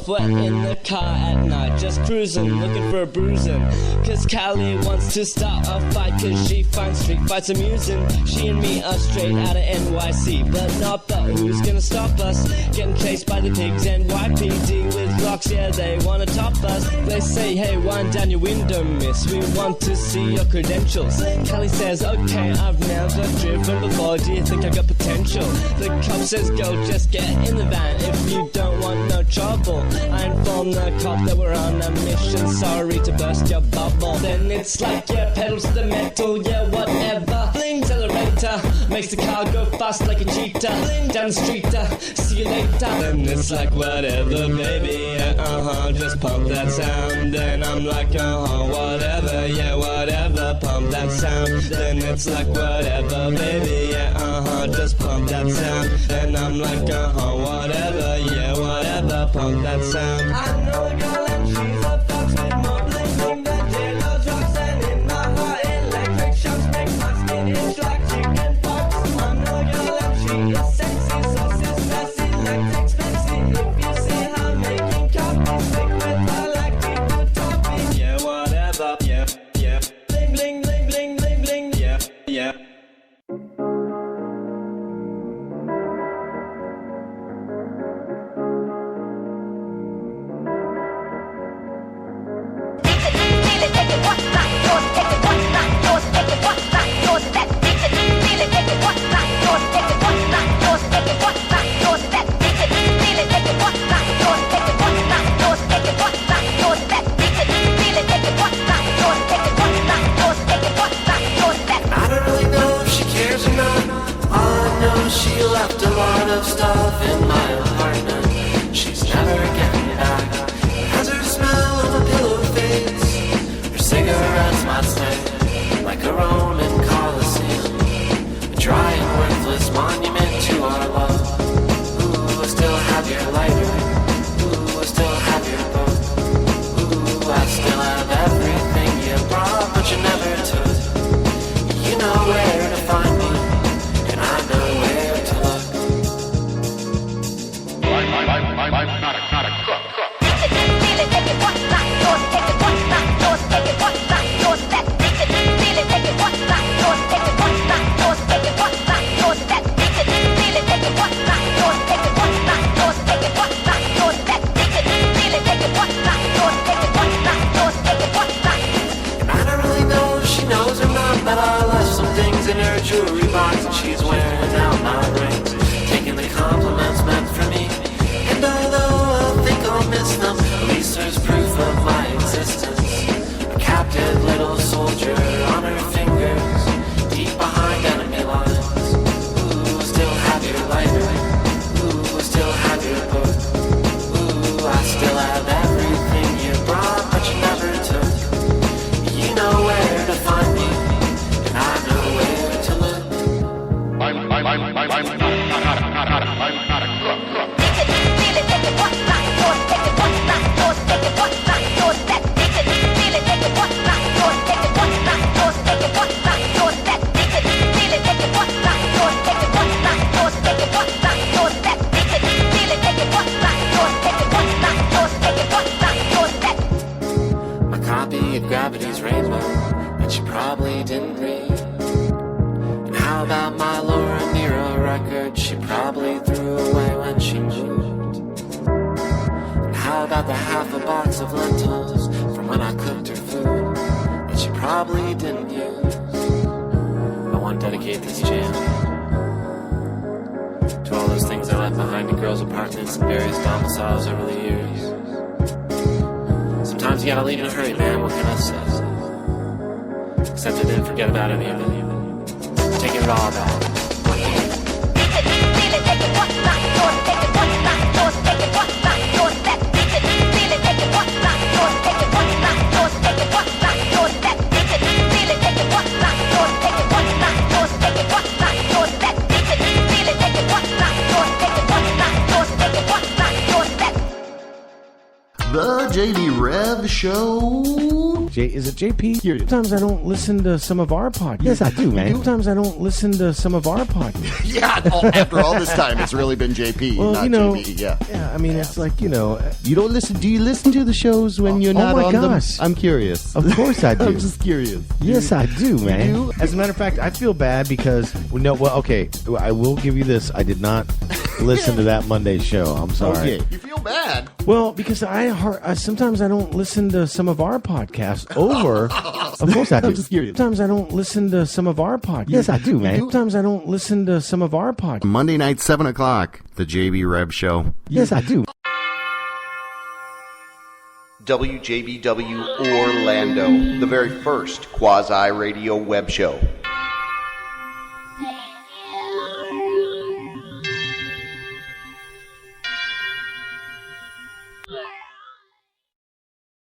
We're in the car at night, just cruising, looking for a bruising. Cause Callie wants to start a fight, cause she finds street fights amusing. She and me are straight out of NYC, but who's gonna stop us? Getting chased by the pigs and YPD with rocks, yeah, they wanna top us. They say, hey, wind down your window, miss, we want to see your credentials. Callie says, okay, I've never driven before, do you think I got potential? The cop says, go, just get in the van if you don't want no trouble. I informed the cop that we're on a mission, sorry to burst your bubble. Then it's like, yeah, pedals to the metal, yeah, whatever. Bling, accelerator, makes the car go fast like a cheetah. Bling, down the street, see you later. Then it's like, whatever, baby, yeah, just pump that sound. Then I'm like, whatever, yeah, whatever, pump that sound. Then it's like, whatever, baby, yeah, just pump that sound. Then I'm like, whatever, yeah, whatever, pump that sound. I know a girl and she's a fox with more bling bling than J-Lo drugs, and in my heart electric shocks make my skin itch like chicken pox. I know a girl and she is sexy, so sis sassy like Tex-Mexy. If you see her making coffee, stick with her like we do topping. Yeah, whatever, yeah, yeah. Bling bling bling bling bling bling, yeah, yeah. of gravity's rainbow that she probably didn't read? And how about my Laura Nyro record she probably threw away when she moved? And how about the half a box of lentils from when I cooked her food that she probably didn't use? I want to dedicate this jam to all those things I left behind in girls' apartments and various domiciles over the years. Sometimes you gotta leave in a hurry, man, what can I say? Except I didn't forget about any of it. Taking it all back. The JD Rev Show. Is it JP? Sometimes I don't listen to some of our podcasts. Yes, I do, man. Sometimes I don't listen to some of our podcasts. Yeah, after all this time, it's really been JP, well, not JB. Yeah. Yeah, I mean, it's like, you don't listen. Do you listen to the shows when you're not on them? I'm curious. Of course I do. I'm just curious. Yes, I do, man. As a matter of fact, I feel bad because, okay, I will give you this. I did not listen to that Monday show. I'm sorry. Okay. You feel bad? Well, because sometimes I don't listen to some of our podcasts over. Of course I do. I'm just curious. Sometimes I don't listen to some of our podcasts. Yes, I do, man. Sometimes I don't listen to some of our podcasts. Monday night, 7 o'clock, the JB Rev Show. Yes, I do. WJBW Orlando, the very first quasi-radio web show.